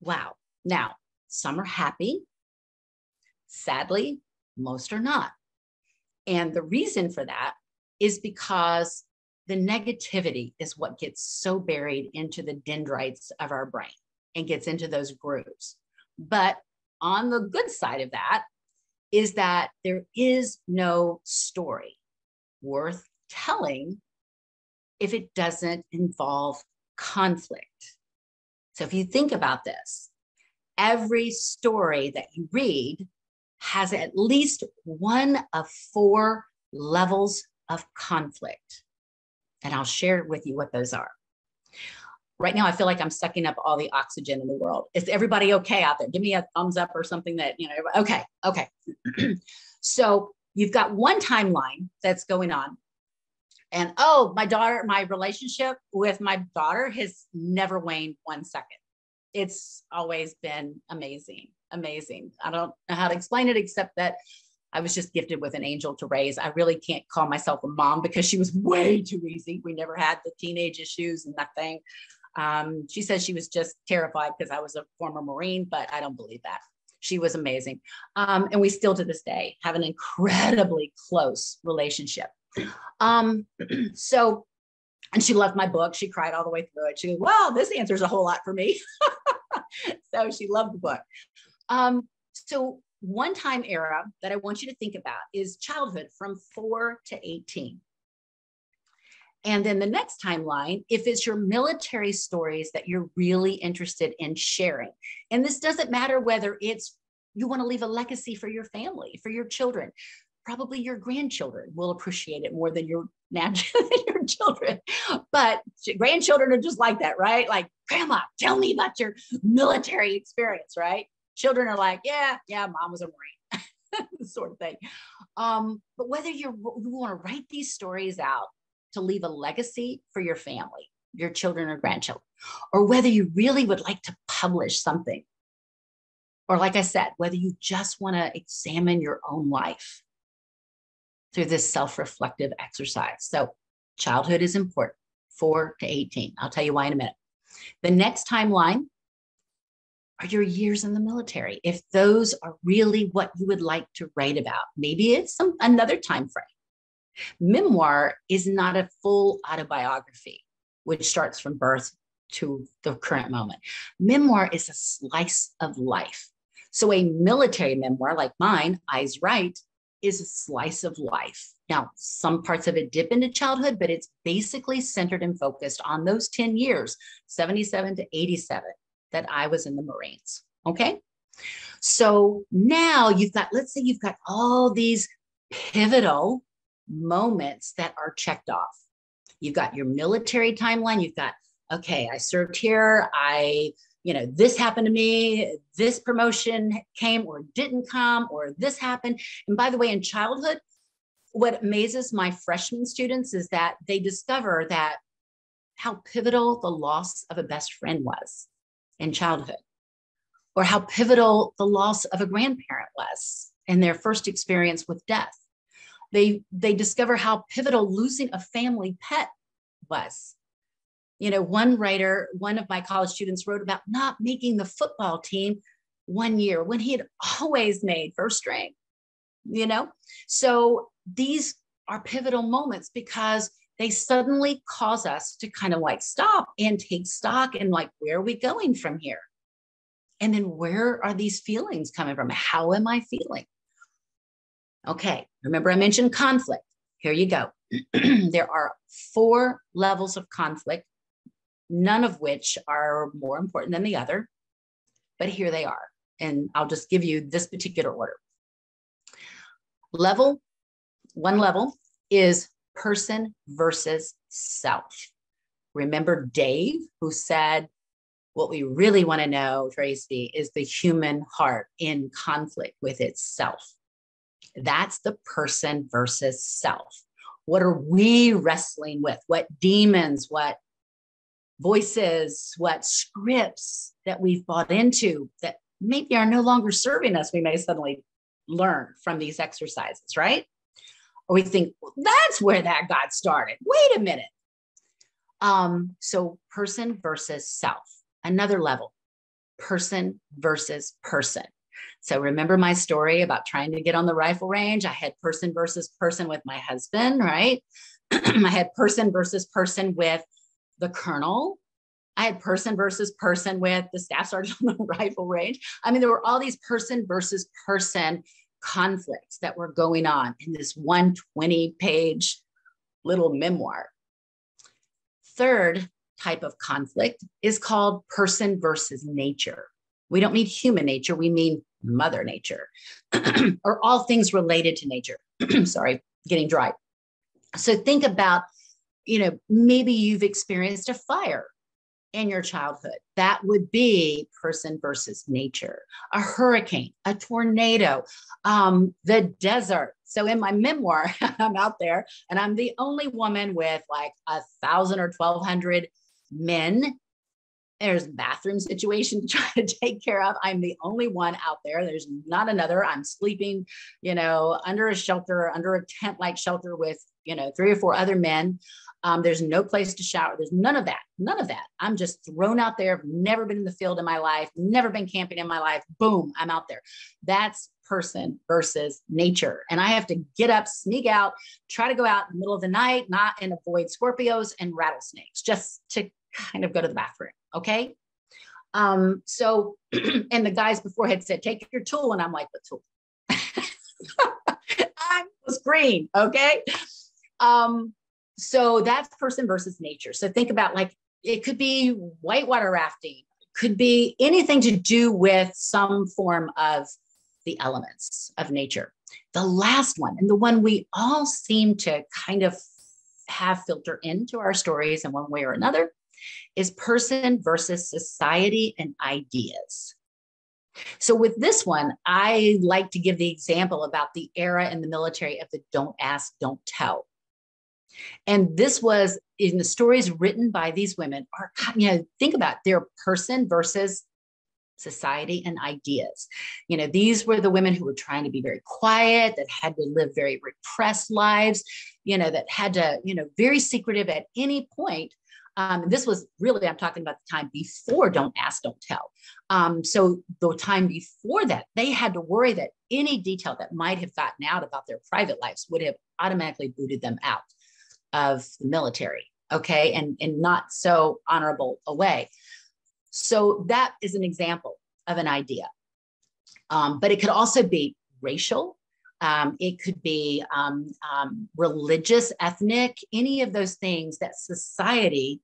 wow. Now, some are happy. Sadly, most are not. And the reason for that is because the negativity is what gets so buried into the dendrites of our brain and gets into those grooves. But on the good side of that is that there is no story worth telling if it doesn't involve conflict. So if you think about this, every story that you read has at least one of 4 levels of conflict. And I'll share with you what those are. Right now, I feel like I'm sucking up all the oxygen in the world. Is everybody okay out there? Give me a thumbs up or something that, okay. So you've got one timeline that's going on. And my relationship with my daughter has never waned 1 second. It's always been amazing. I don't know how to explain it, except that I was just gifted with an angel to raise. I really can't call myself a mom because she was way too easy. We never had the teenage issues and nothing. She says she was just terrified because I was a former Marine, but I don't believe that. She was amazing. And we still to this day have an incredibly close relationship. And she loved my book. She cried all the way through it. She goes, well, this answers a whole lot for me. So she loved the book. So one time era that I want you to think about is childhood from 4 to 18. And then the next timeline, if it's your military stories that you're really interested in sharing. And this doesn't matter whether it's you want to leave a legacy for your family, for your children. Probably your grandchildren will appreciate it more than your children. But grandchildren are just like that, right? Like, grandma, tell me about your military experience, right? Children are like, yeah, mom was a Marine, sort of thing. But whether you want to write these stories out to leave a legacy for your family, your children or grandchildren, or whether you really would like to publish something, or like I said, whether you just want to examine your own life through this self-reflective exercise. So childhood is important, 4 to 18. I'll tell you why in a minute. The next timeline are your years in the military. If those are really what you would like to write about, maybe it's another time frame. Memoir is not a full autobiography, which starts from birth to the current moment. Memoir is a slice of life. So a military memoir like mine, Eyes Right, is a slice of life. Now, some parts of it dip into childhood, but it's basically centered and focused on those 10 years, 77 to 87, that I was in the Marines. Okay. So now let's say you've got all these pivotal moments that are checked off. You've got your military timeline. You've got, okay, I served here. This happened to me, this promotion came or didn't come, or this happened. And by the way, in childhood, what amazes my freshman students is that they discover that how pivotal the loss of a best friend was in childhood, or how pivotal the loss of a grandparent was in their first experience with death. They discover how pivotal losing a family pet was. One of my college students wrote about not making the football team one year when he had always made first string, So these are pivotal moments because they suddenly cause us to kind of like stop and take stock and like, where are we going from here? And then where are these feelings coming from? How am I feeling? Okay, remember I mentioned conflict. Here you go. There are 4 levels of conflict, none of which are more important than the other, but here they are. And I'll just give you this particular order. One level is person versus self. Remember Dave, who said, what we really want to know, Tracy, is the human heart in conflict with itself. That's the person versus self. What are we wrestling with? What demons, what voices, what scripts that we've bought into that maybe are no longer serving us, we may suddenly learn from these exercises, right? Or we think, well, that's where that got started. Wait a minute. So person versus self. Another level, person versus person. So remember my story about trying to get on the rifle range? I had person versus person with my husband, right? I had person versus person with the colonel. I had person versus person with the staff sergeant on the rifle range. I mean, there were all these person versus person conflicts that were going on in this 120-page little memoir. Third type of conflict is called person versus nature. We don't mean human nature, we mean Mother Nature, or all things related to nature. Sorry, getting dry. So think about, maybe you've experienced a fire in your childhood. That would be person versus nature. A hurricane, a tornado, the desert. So in my memoir, I'm out there and I'm the only woman with like 1,000 or 1,200 men. There's a bathroom situation to try to take care of. I'm the only one out there. There's not another. I'm sleeping, under a shelter, under a tent-like shelter with, 3 or 4 other men. There's no place to shower. There's none of that. None of that. I'm just thrown out there. I've never been in the field in my life, never been camping in my life. Boom, I'm out there. That's person versus nature. And I have to get up, sneak out, try to go out in the middle of the night, and avoid Scorpios and rattlesnakes, just to kind of go to the bathroom. Okay. So, and the guys before had said, take your tool. And I'm like, what tool? I was green. Okay. So that's person versus nature. So think about, like, it could be whitewater rafting, could be anything to do with some form of the elements of nature. The last one, and the one we all seem to kind of have filter into our stories in one way or another, is person versus society and ideas. So with this one, I like to give the example about the era in the military of the don't ask, don't tell. And this was in the stories written by these women are, think about their person versus society and ideas. These were the women who were trying to be very quiet, that had to live very repressed lives, that had to, very secretive at any point. This was really, I'm talking about the time before don't ask, don't tell. So the time before that, they had to worry that any detail that might have gotten out about their private lives would have automatically booted them out of the military. Okay. And not so honorable a way. So that is an example of an idea. But it could also be racial. It could be religious, ethnic, any of those things that society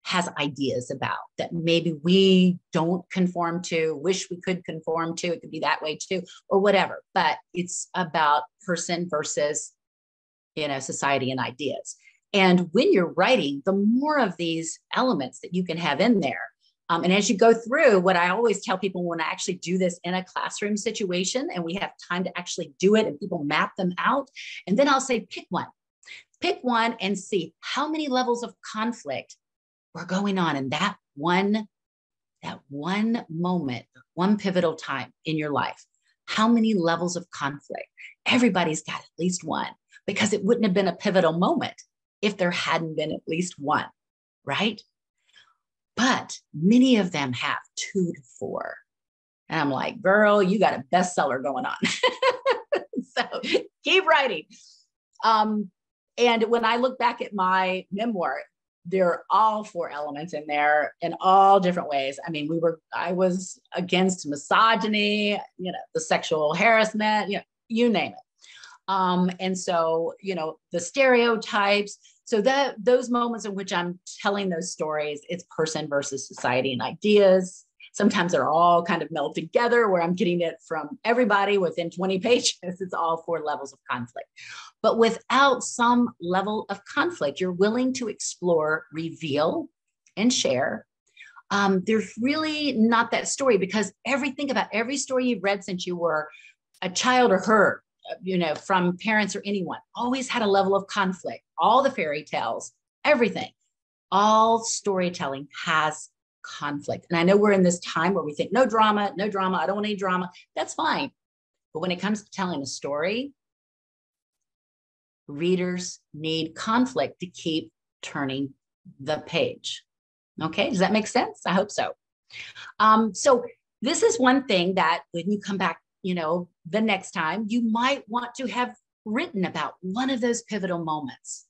has ideas about that maybe we don't conform to, wish we could conform to. It could be that way too, or whatever. But it's about person versus, society and ideas. And when you're writing, the more of these elements that you can have in there. And as you go through, what I always tell people when I actually do this in a classroom situation and we have time to actually do it and people map them out, and then I'll say, pick one and see how many levels of conflict were going on in that one moment, one pivotal time in your life. How many levels of conflict? Everybody's got at least one, because it wouldn't have been a pivotal moment if there hadn't been at least one, right? But many of them have 2 to 4. And I'm like, girl, you got a bestseller going on. So keep writing. And when I look back at my memoir, there are all 4 elements in there in all different ways. I mean, I was against misogyny, the sexual harassment, you name it. And so, the stereotypes. So those moments in which I'm telling those stories, it's person versus society and ideas. Sometimes they're all kind of meld together where I'm getting it from everybody within 20 pages. It's all 4 levels of conflict. But without some level of conflict, you're willing to explore, reveal, and share. There's really not that story, because think about every story you've read since you were a child or heard, from parents or anyone, always had a level of conflict. All the fairy tales, everything, all storytelling has conflict. And I know we're in this time where we think, no drama, I don't want any drama. That's fine. But when it comes to telling a story, readers need conflict to keep turning the page. Okay, does that make sense? I hope so. So this is one thing that when you come back, the next time, you might want to have written about one of those pivotal moments.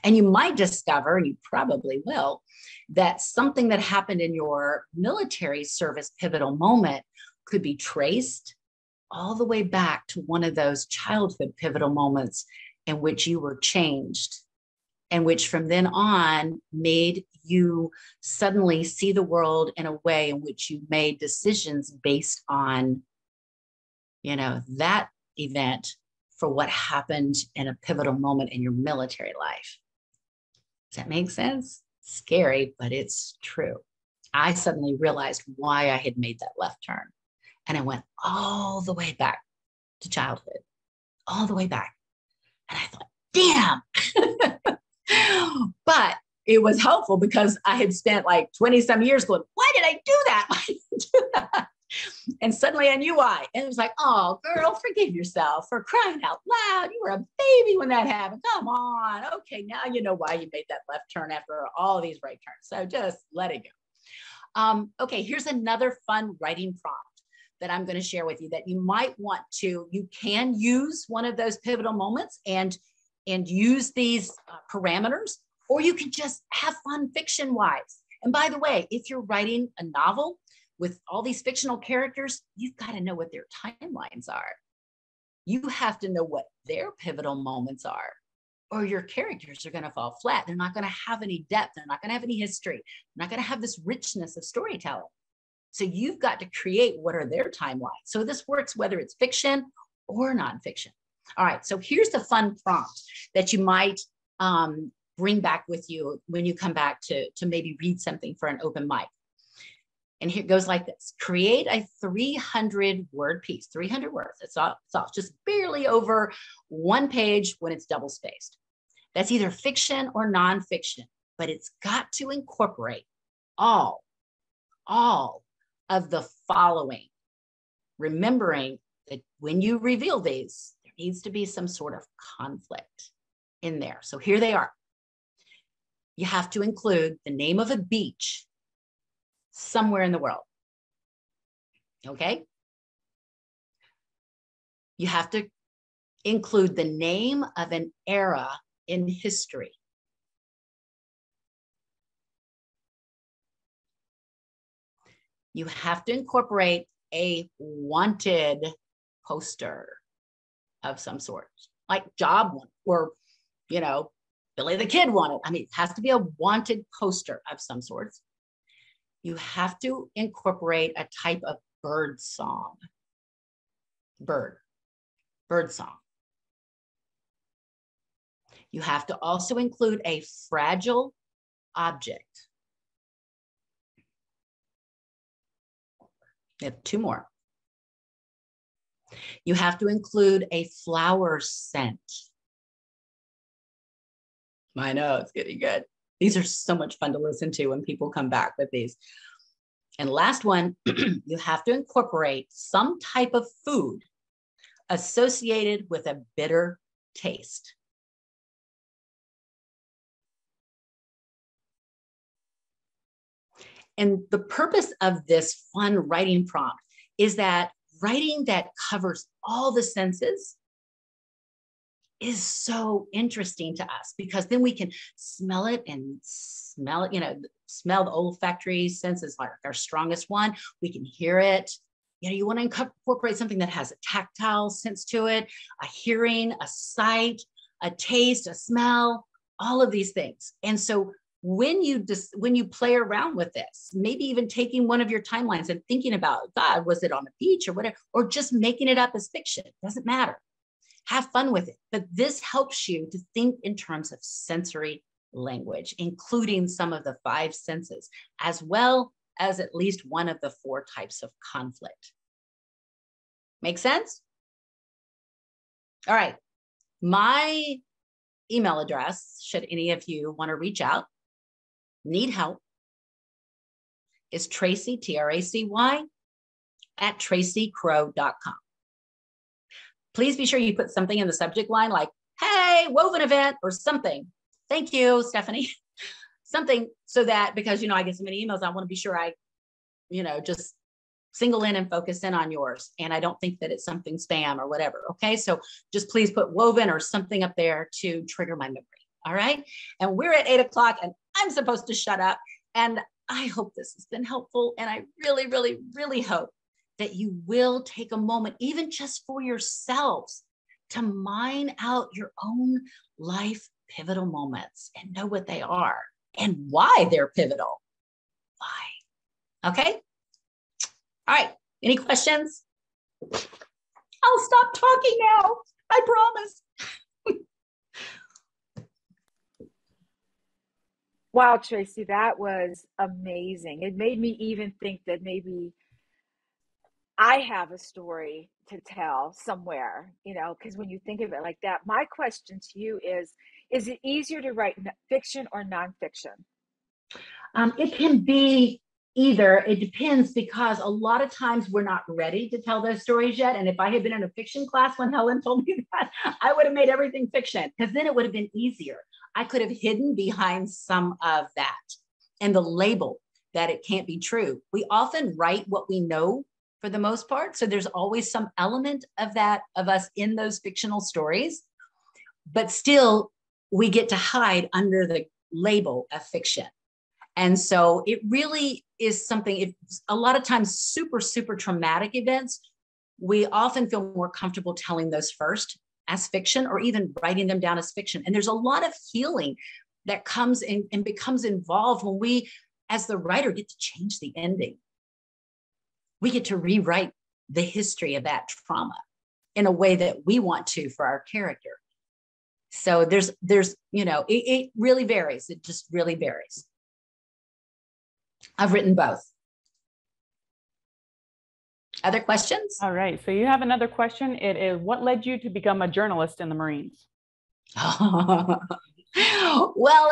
And you might discover, and you probably will, that something that happened in your military service pivotal moment could be traced all the way back to one of those childhood pivotal moments in which you were changed, and which from then on made you suddenly see the world in a way in which you made decisions based on, that event for what happened in a pivotal moment in your military life. Does that make sense? Scary, but it's true. I suddenly realized why I had made that left turn. And I went all the way back to childhood, all the way back. And I thought, damn. But it was helpful because I had spent like 20 some years going, why did I do that? Why did I do that? And suddenly I knew why. And it was like, oh, girl, forgive yourself for crying out loud. You were a baby when that happened. Come on. Okay, now you know why you made that left turn after all these right turns. So just let it go. Okay, here's another fun writing prompt that I'm going to share with you that you might want to. You can use one of those pivotal moments and use these parameters, or you can just have fun fiction-wise. And by the way, if you're writing a novel with all these fictional characters, you've got to know what their timelines are. You have to know what their pivotal moments are, or your characters are going to fall flat. They're not going to have any depth. They're not going to have any history. They're not going to have this richness of storytelling. So you've got to create what are their timelines. So this works whether it's fiction or nonfiction. All right, so here's the fun prompt that you might bring back with you when you come back to maybe read something for an open mic. And here it goes like this. Create a 300-word piece, 300 words. It's all just barely over one page when it's double spaced. That's either fiction or nonfiction, but it's got to incorporate all of the following. Remembering that when you reveal these, there needs to be some sort of conflict in there. So here they are. You have to include the name of a beach somewhere in the world. Okay? You have to include the name of an era in history. You have to incorporate a wanted poster of some sort, like job one, or, Billy the Kid wanted. I mean, it has to be a wanted poster of some sort. You have to incorporate a type of bird song. Bird song. You have to also include a fragile object. We have two more. You have to include a flower scent. I know, it's getting good. These are so much fun to listen to when people come back with these. And last one, you have to incorporate some type of food associated with a bitter taste. And the purpose of this fun writing prompt is that writing that covers all the senses is so interesting to us, because then we can smell it, smell the olfactory sense is like our strongest one. We can hear it. You want to incorporate something that has a tactile sense to it, a hearing, a sight, a taste, a smell, all of these things. And so when you play around with this, maybe even taking one of your timelines and thinking about, God, was it on a beach or whatever, or just making it up as fiction, doesn't matter. Have fun with it. But this helps you to think in terms of sensory language, including some of the 5 senses, as well as at least one of the 4 types of conflict. Make sense? All right. My email address, should any of you want to reach out, need help, is Tracy, Tracy, at tracycrow.com. Please be sure you put something in the subject line like, hey, woven event, or something. Thank you, Stephanie. Something so that, because, I get so many emails, I want to be sure I, just single in and focus in on yours. And I don't think that it's something spam or whatever. Okay. So just please put woven or something up there to trigger my memory. All right. And we're at 8 o'clock and I'm supposed to shut up. And I hope this has been helpful. And I really, really, really hope that you will take a moment, even just for yourselves, to mine out your own life pivotal moments and know what they are and why they're pivotal. Why? Okay. All right. Any questions? I'll stop talking now. I promise. Wow, Tracy, that was amazing. It made me even think that maybe I have a story to tell somewhere, because when you think of it like that, my question to you is it easier to write fiction or nonfiction? It can be either. It depends, because a lot of times we're not ready to tell those stories yet. And if I had been in a fiction class when Helen told me that, I would have made everything fiction, because then it would have been easier. I could have hidden behind some of that and the label that it can't be true. We often write what we know for the most part. So there's always some element of that, of us in those fictional stories, but still we get to hide under the label of fiction. And so it really is something, a lot of times super, super traumatic events, we often feel more comfortable telling those first as fiction or even writing them down as fiction. And there's a lot of healing that comes in and becomes involved when we, as the writer, get to change the ending. We get to rewrite the history of that trauma in a way that we want to for our character. So there's, it really varies. It just really varies. I've written both. Other questions? All right. So you have another question. It is, what led you to become a journalist in the Marines? Well,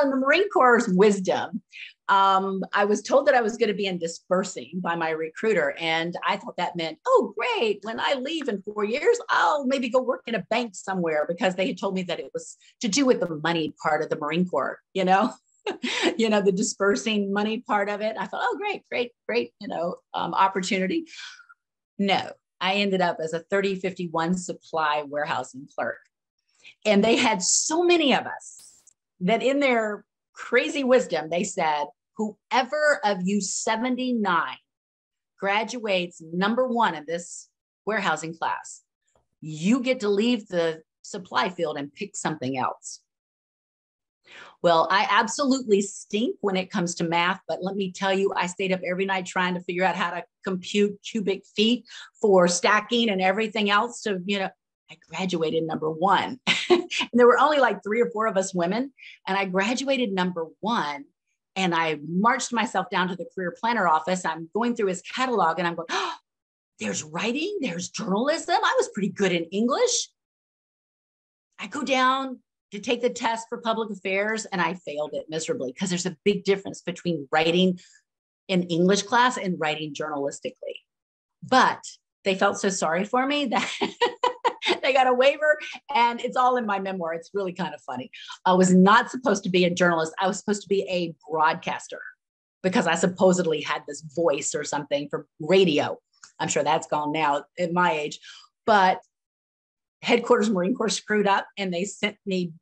in the Marine Corps' wisdom, I was told that I was going to be in dispersing by my recruiter. And I thought that meant, oh, great. When I leave in 4 years, I'll maybe go work in a bank somewhere, because they had told me that it was to do with the money part of the Marine Corps, the dispersing money part of it. I thought, oh, great, opportunity. No, I ended up as a 3051 supply warehousing clerk. And they had so many of us that in their crazy wisdom, they said, whoever of you 79 graduates #1 in this warehousing class, you get to leave the supply field and pick something else. Well, I absolutely stink when it comes to math, but let me tell you, I stayed up every night trying to figure out how to compute cubic feet for stacking and everything else. So, I graduated #1. And there were only like 3 or 4 of us women. And I graduated #1. And I marched myself down to the career planner office. I'm going through his catalog and I'm going, oh, there's writing, there's journalism. I was pretty good in English. I go down to take the test for public affairs and I failed it miserably, because there's a big difference between writing in English class and writing journalistically. But they felt so sorry for me that they got a waiver, and it's all in my memoir. It's really kind of funny. I was not supposed to be a journalist. I was supposed to be a broadcaster, because I supposedly had this voice or something for radio. I'm sure that's gone now at my age, but headquarters Marine Corps screwed up and they sent the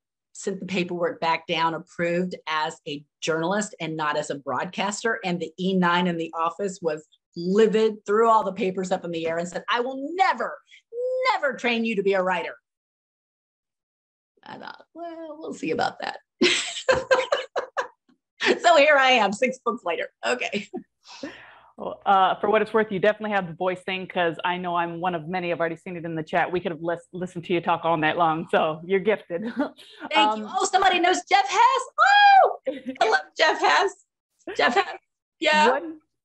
paperwork back down, approved as a journalist and not as a broadcaster. And the E9 in the office was livid, threw all the papers up in the air and said, I will never train you to be a writer. I thought, well, we'll see about that. So here I am, 6 books later. Okay. Well, for what it's worth, you definitely have the voice thing, because I know I'm one of many. I've already seen it in the chat. We could have listened to you talk all night long. So you're gifted. Thank you. Oh, somebody knows Jeff Hess. Oh, I love Jeff Hess. Jeff Hess. Yeah.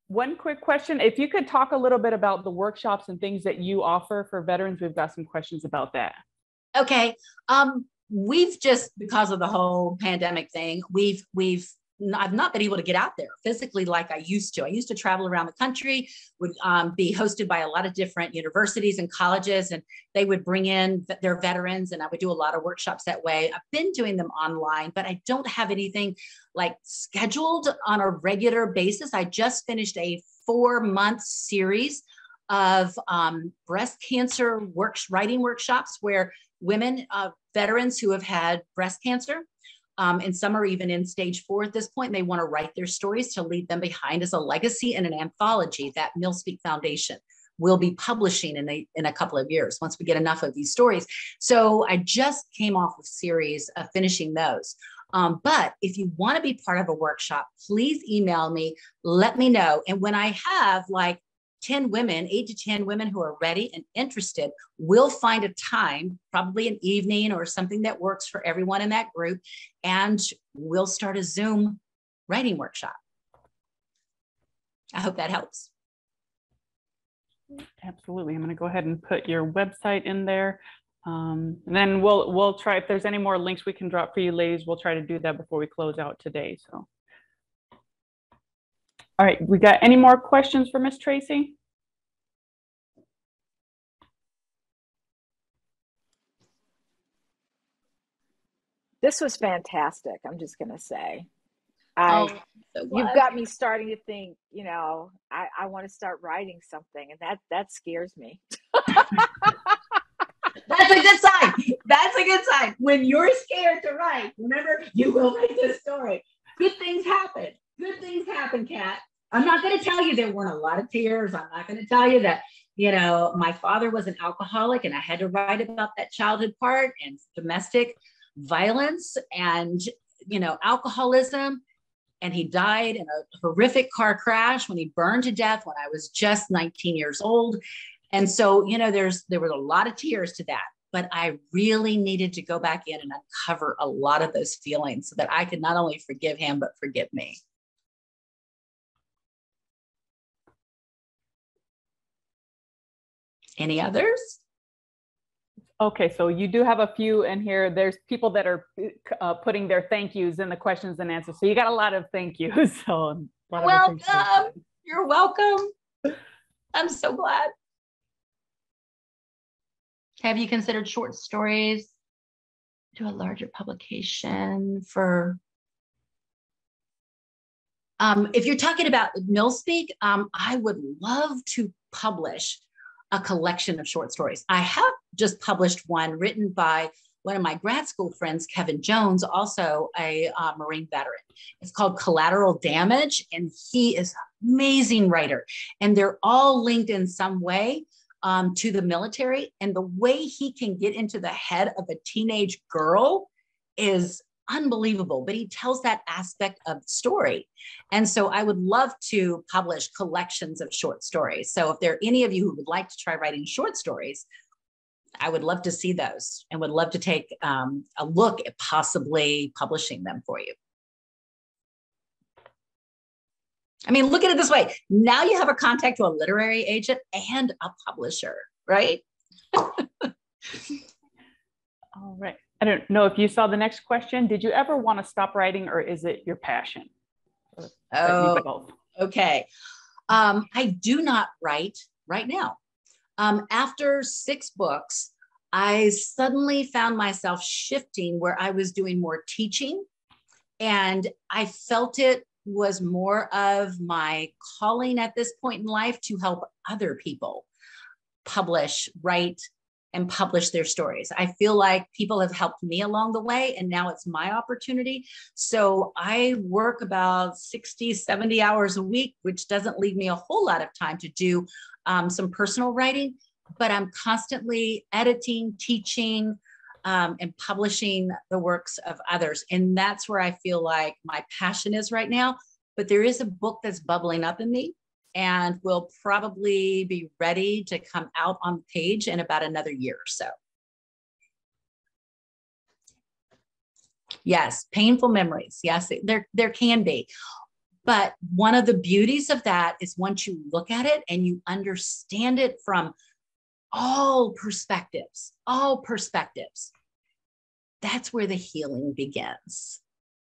One quick question. If you could talk a little bit about the workshops and things that you offer for veterans, we've got some questions about that. Okay. We've just, because of the whole pandemic thing, I've not been able to get out there physically like I used to. I used to travel around the country, would be hosted by a lot of different universities and colleges, and they would bring in their veterans, and I would do a lot of workshops that way. I've been doing them online, but I don't have anything like scheduled on a regular basis. I just finished a 4-month series of breast cancer writing workshops where women, veterans who have had breast cancer, and some are even in stage 4 at this point, and they want to write their stories to leave them behind as a legacy and an anthology that MilSpeak Foundation will be publishing in a couple of years once we get enough of these stories. So I just came off a series of finishing those. But if you want to be part of a workshop, please email me, let me know. And when I have like 10 women, 8 to 10 women who are ready and interested, we'll find a time, probably an evening or something that works for everyone in that group. And we'll start a Zoom writing workshop. I hope that helps. Absolutely. I'm going to go ahead and put your website in there. And then we'll try, if there's any more links we can drop for you ladies, we'll try to do that before we close out today. So, all right, we got any more questions for Miss Tracy? This was fantastic. I'm just going to say. You've got me starting to think, you know, I want to start writing something, and that scares me. That's a good sign. That's a good sign. When you're scared to write, remember, you will write this story. Good things happen. Good things happen, Kat. I'm not going to tell you there weren't a lot of tears. I'm not going to tell you that, you know, my father was an alcoholic and I had to write about that childhood part and domestic violence and, you know, alcoholism. And he died in a horrific car crash when he burned to death when I was just 19 years old. And so, you know, there were a lot of tears to that, but I really needed to go back in and uncover a lot of those feelings so that I could not only forgive him, but forgive me. Any others? Okay, so you do have a few in here. There's people that are putting their thank yous in the questions and answers. So you got a lot of thank yous. So welcome. You're welcome. I'm so glad. Have you considered short stories? Do a larger publication for, if you're talking about MilSpeak, I would love to publish a collection of short stories. I have just published one written by one of my grad school friends, Kevin Jones, also a Marine veteran. It's called Collateral Damage, and he is an amazing writer. And they're all linked in some way to the military. And the way he can get into the head of a teenage girl is unbelievable, but he tells that aspect of the story. And so I would love to publish collections of short stories. So if there are any of you who would like to try writing short stories, I would love to see those and would love to take a look at possibly publishing them for you. I mean, look at it this way. Now you have a contact to a literary agent and a publisher, right? All right. I don't know if you saw the next question. Did you ever want to stop writing, or is it your passion? Oh, okay. I do not write right now. After 6 books, I suddenly found myself shifting where I was doing more teaching, and I felt it was more of my calling at this point in life to help other people publish, write, and publish their stories. I feel like people have helped me along the way, and now it's my opportunity. So I work about 60, 70 hours a week, which doesn't leave me a whole lot of time to do some personal writing, but I'm constantly editing, teaching, and publishing the works of others. And that's where I feel like my passion is right now. But there is a book that's bubbling up in me, and will probably be ready to come out on the page in about another year or so. Yes, painful memories. Yes, there can be. But one of the beauties of that is once you look at it and you understand it from all perspectives, that's where the healing begins.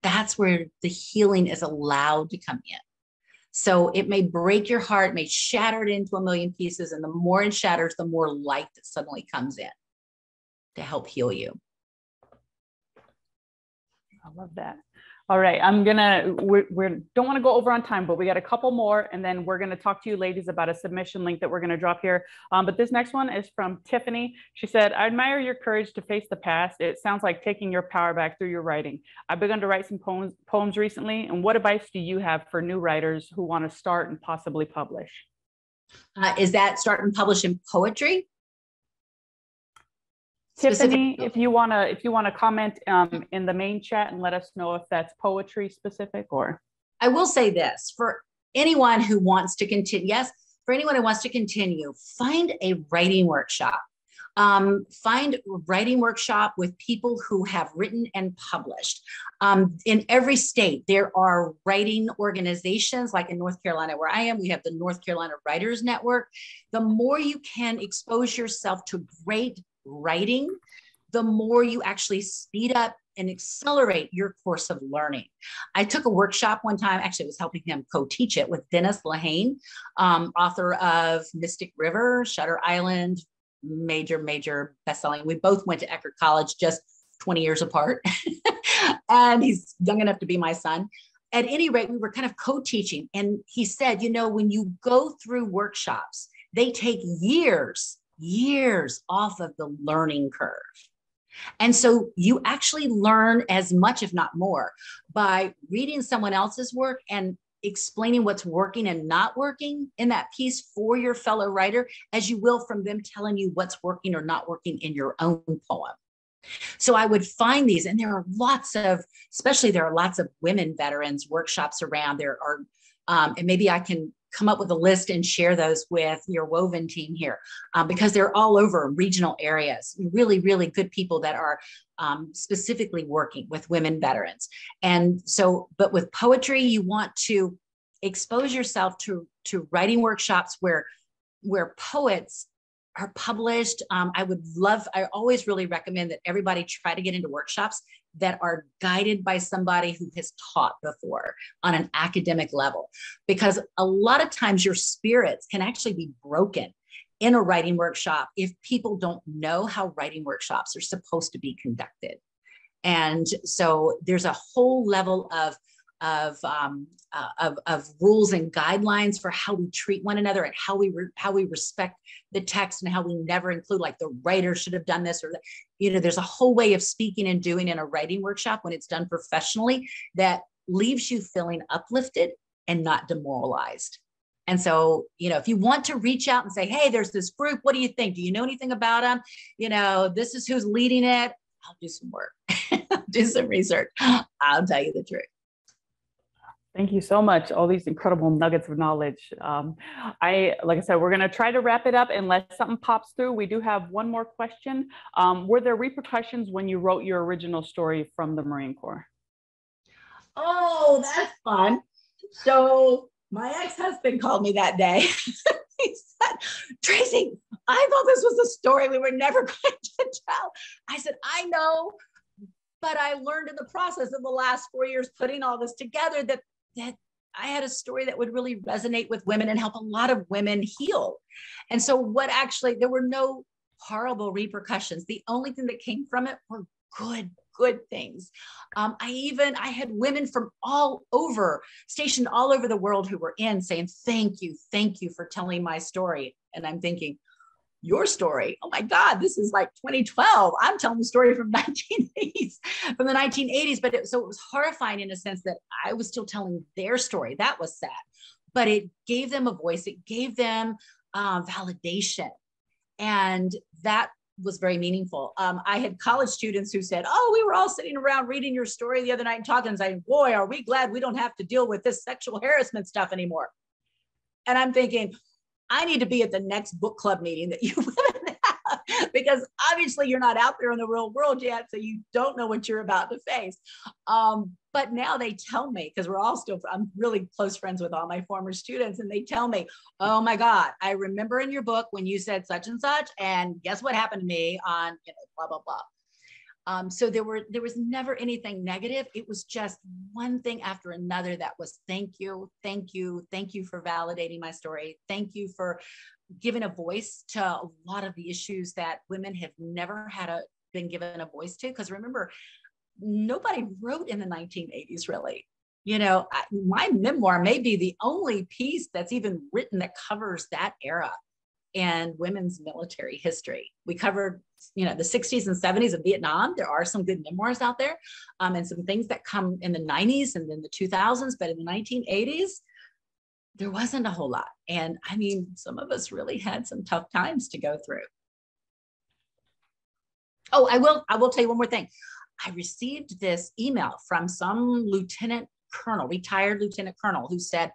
That's where the healing is allowed to come in. So it may break your heart, may shatter it into a million pieces. And the more it shatters, the more light that suddenly comes in to help heal you. love that. All right, we don't want to go over on time, but we got a couple more, and then we're going to talk to you ladies about a submission link that we're going to drop here. But this next one is from Tiffany. She said, I admire your courage to face the past. It sounds like taking your power back through your writing. I've begun to write some poems recently, and what advice do you have for new writers who want to start and possibly publish? Is that start and publish in poetry? Tiffany, if you want to comment in the main chat and let us know if that's poetry specific or. I will say this, for anyone who wants to continue, find a writing workshop. Find a writing workshop with people who have written and published. In every state, there are writing organizations, like in North Carolina, where I am, we have the North Carolina Writers Network. The more you can expose yourself to great writing, the more you actually speed up and accelerate your course of learning. I took a workshop one time, actually I was helping him co-teach it with Dennis Lehane, author of Mystic River, Shutter Island, major best-selling. We both went to Eckerd College, just 20 years apart. And he's young enough to be my son. At any rate, we were kind of co-teaching. And he said, when you go through workshops, they take years off of the learning curve. And so you actually learn as much, if not more, by reading someone else's work and explaining what's working and not working in that piece for your fellow writer, as you will from them telling you what's working or not working in your own poem. So I would find these, and there are lots of women veterans workshops around. There are, and maybe I can come up with a list and share those with your Woven team here, because they're all over regional areas, really, really good people that are specifically working with women veterans. And so, but with poetry, you want to expose yourself to writing workshops where poets are published. I always really recommend that everybody try to get into workshops that are guided by somebody who has taught before on an academic level, because a lot of times your spirits can actually be broken in a writing workshop if people don't know how writing workshops are supposed to be conducted. And so there's a whole level of rules and guidelines for how we treat one another and how we respect the text, and how we never include, like, the writer should have done this or that. There's a whole way of speaking and doing in a writing workshop when it's done professionally that leaves you feeling uplifted and not demoralized. And so, if you want to reach out and say, hey, there's this group, what do you think? Do you know anything about them? This is who's leading it. I'll do some work, do some research. I'll tell you the truth. Thank you so much. All these incredible nuggets of knowledge. Like I said, we're going to try to wrap it up unless something pops through. We do have one more question. Were there repercussions when you wrote your original story from the Marine Corps? Oh, that's fun. So my ex-husband called me that day. He said, Tracy, I thought this was a story we were never going to tell. I said, I know, but I learned in the process of the last 4 years putting all this together that I had a story that would really resonate with women and help a lot of women heal. And so there were no horrible repercussions. The only thing that came from it were good things. I had women from stationed all over the world who were saying, thank you for telling my story. And I'm thinking, your story? Oh my God, this is like 2012. I'm telling the story from the 1980s. But so it was horrifying in a sense that I was still telling their story. That was sad, but it gave them a voice. It gave them validation. And that was very meaningful. I had college students who said, oh, we were all sitting around reading your story the other night and talking and saying, boy, are we glad we don't have to deal with this sexual harassment stuff anymore. And I'm thinking, I need to be at the next book club meeting that you women have, because obviously you're not out there in the real world yet, so you don't know what you're about to face. But now they tell me, because I'm really close friends with all my former students, and they tell me, oh my God, I remember in your book when you said such and such, and guess what happened to me on, blah, blah, blah. So there was never anything negative. It was just one thing after another that was thank you for validating my story. Thank you for giving a voice to a lot of the issues that women have never been given a voice to. Because remember, nobody wrote in the 1980s, really. You know, my memoir may be the only piece that's even written that covers that era and women's military history. We covered, you know, the 60s and 70s of Vietnam. There are some good memoirs out there, and some things that come in the 90s and then the 2000s, but in the 1980s, there wasn't a whole lot. And I mean, some of us really had some tough times to go through. Oh, I will tell you one more thing. I received this email from some lieutenant colonel, retired lieutenant colonel, who said,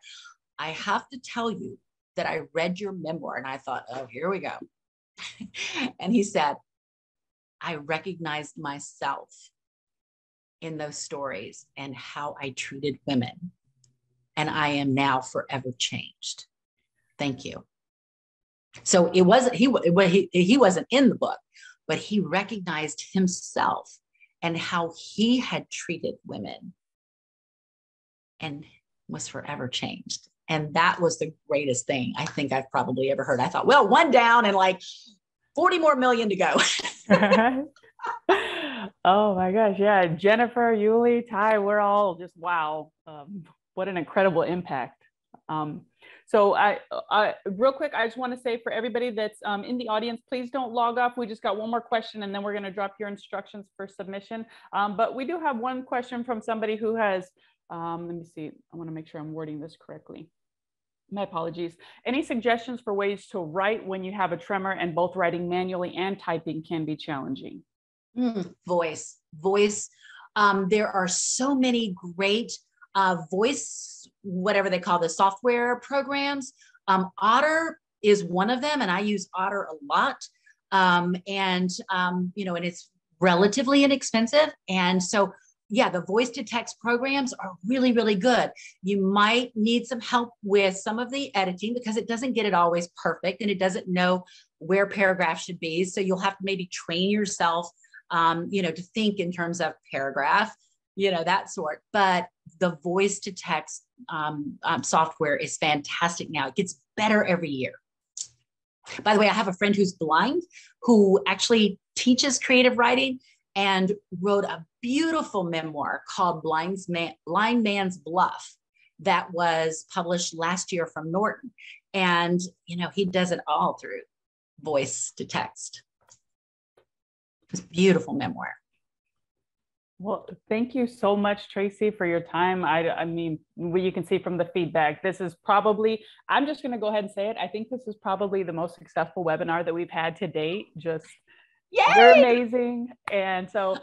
I have to tell you that I read your memoir. And I thought, oh, here we go. And he said, I recognized myself in those stories and how I treated women. And I am now forever changed. Thank you. So it wasn't, he wasn't in the book, but he recognized himself and how he had treated women and was forever changed. And that was the greatest thing I think I've probably ever heard. I thought, well, one down and like 40 more million to go. Oh my gosh. Yeah. Jennifer, Yuli, Ty, we're all just, wow. What an incredible impact. So I real quick, I just want to say for everybody that's in the audience, please don't log off. We just got one more question and then we're going to drop your instructions for submission. But we do have one question from somebody who has, let me see, I want to make sure I'm wording this correctly. My apologies. Any suggestions for ways to write when you have a tremor and both writing manually and typing can be challenging? Voice. There are so many great voice, whatever they call the software programs. Otter is one of them, and I use Otter a lot. You know, and it's relatively inexpensive. And so, yeah, the voice to text programs are really, really good. You might need some help with some of the editing because it doesn't get it always perfect and it doesn't know where paragraphs should be. So you'll have to maybe train yourself, you know, to think in terms of paragraph, you know, that sort. But the voice to text software is fantastic now. It gets better every year. By the way, I have a friend who's blind who actually teaches creative writing and wrote a beautiful memoir called Blind Man's Bluff that was published last year from Norton. And, you know, he does it all through voice to text. It's a beautiful memoir. Well, thank you so much, Tracy, for your time. I mean, you can see from the feedback, this is probably, I'm just going to go ahead and say it. I think this is probably the most successful webinar that we've had to date. Just Yay! You're amazing. And so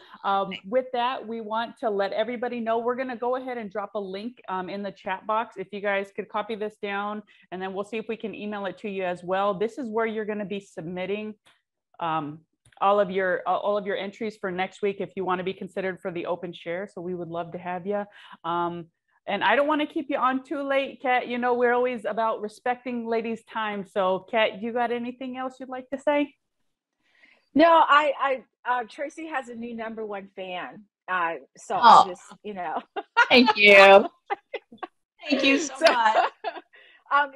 with that, we want to let everybody know we're going to go ahead and drop a link in the chat box. If you guys could copy this down, and then we'll see if we can email it to you as well. This is where you're going to be submitting all of your entries for next week if you want to be considered for the open share. So we would love to have you. And I don't want to keep you on too late, Kat. You know, we're always about respecting ladies' time. So Kat, you got anything else you'd like to say? No, Tracy has a new #1 fan. So Oh, I just, you know. thank you. Thank you so much.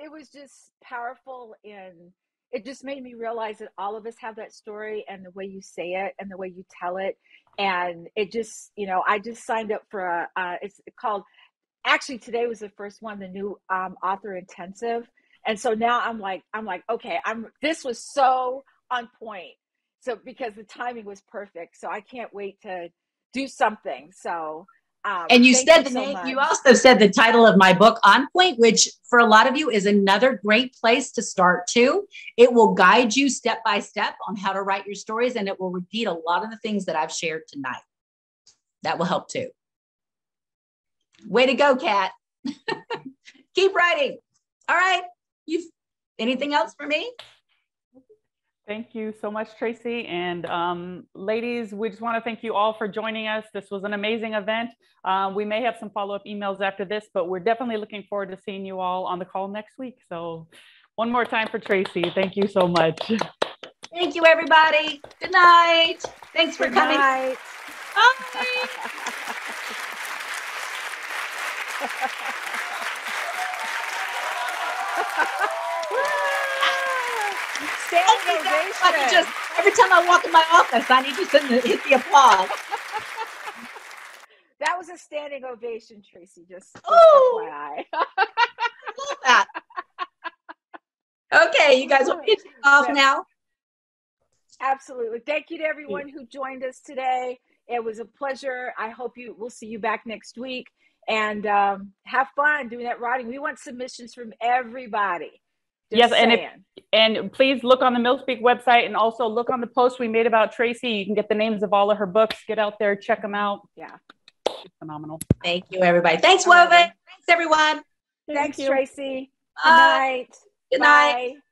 It was just powerful, and it just made me realize that all of us have that story, and the way you say it and the way you tell it. And it just, you know, I just signed up for it's called, actually today was the first one, the new author intensive. And so now I'm like, okay, this was so on point. So because the timing was perfect. So I can't wait to do something. So and you said the name, you also said the title of my book, On Point, which for a lot of you is another great place to start too. It will guide you step by step on how to write your stories, and it will repeat a lot of the things that I've shared tonight. That will help too. Way to go, Kat. Keep writing. All right. Anything else for me? Thank you so much, Tracy. And ladies, we just want to thank you all for joining us. This was an amazing event. We may have some follow-up emails after this, but we're definitely looking forward to seeing you all on the call next week. So one more time for Tracy. Thank you so much. Thank you, everybody. Good night. Thanks for coming. Good night. Bye. Every time I walk in my office, I need to hit the applause. standing ovation, Tracy. Just FYI. I love that. Okay, you guys want me to take off now? Absolutely. Thank you to everyone who joined us today. It was a pleasure. I hope we'll see you back next week, and have fun doing that writing. We want submissions from everybody. Just and please look on the MilSpeak website, and also look on the post we made about Tracy. You can get the names of all of her books. Get out there, check them out. Yeah. It's phenomenal. Thank you, everybody. Thanks, Woven. Thanks, everyone. Thanks, you. Tracy. Bye. Good night. Good night. Bye.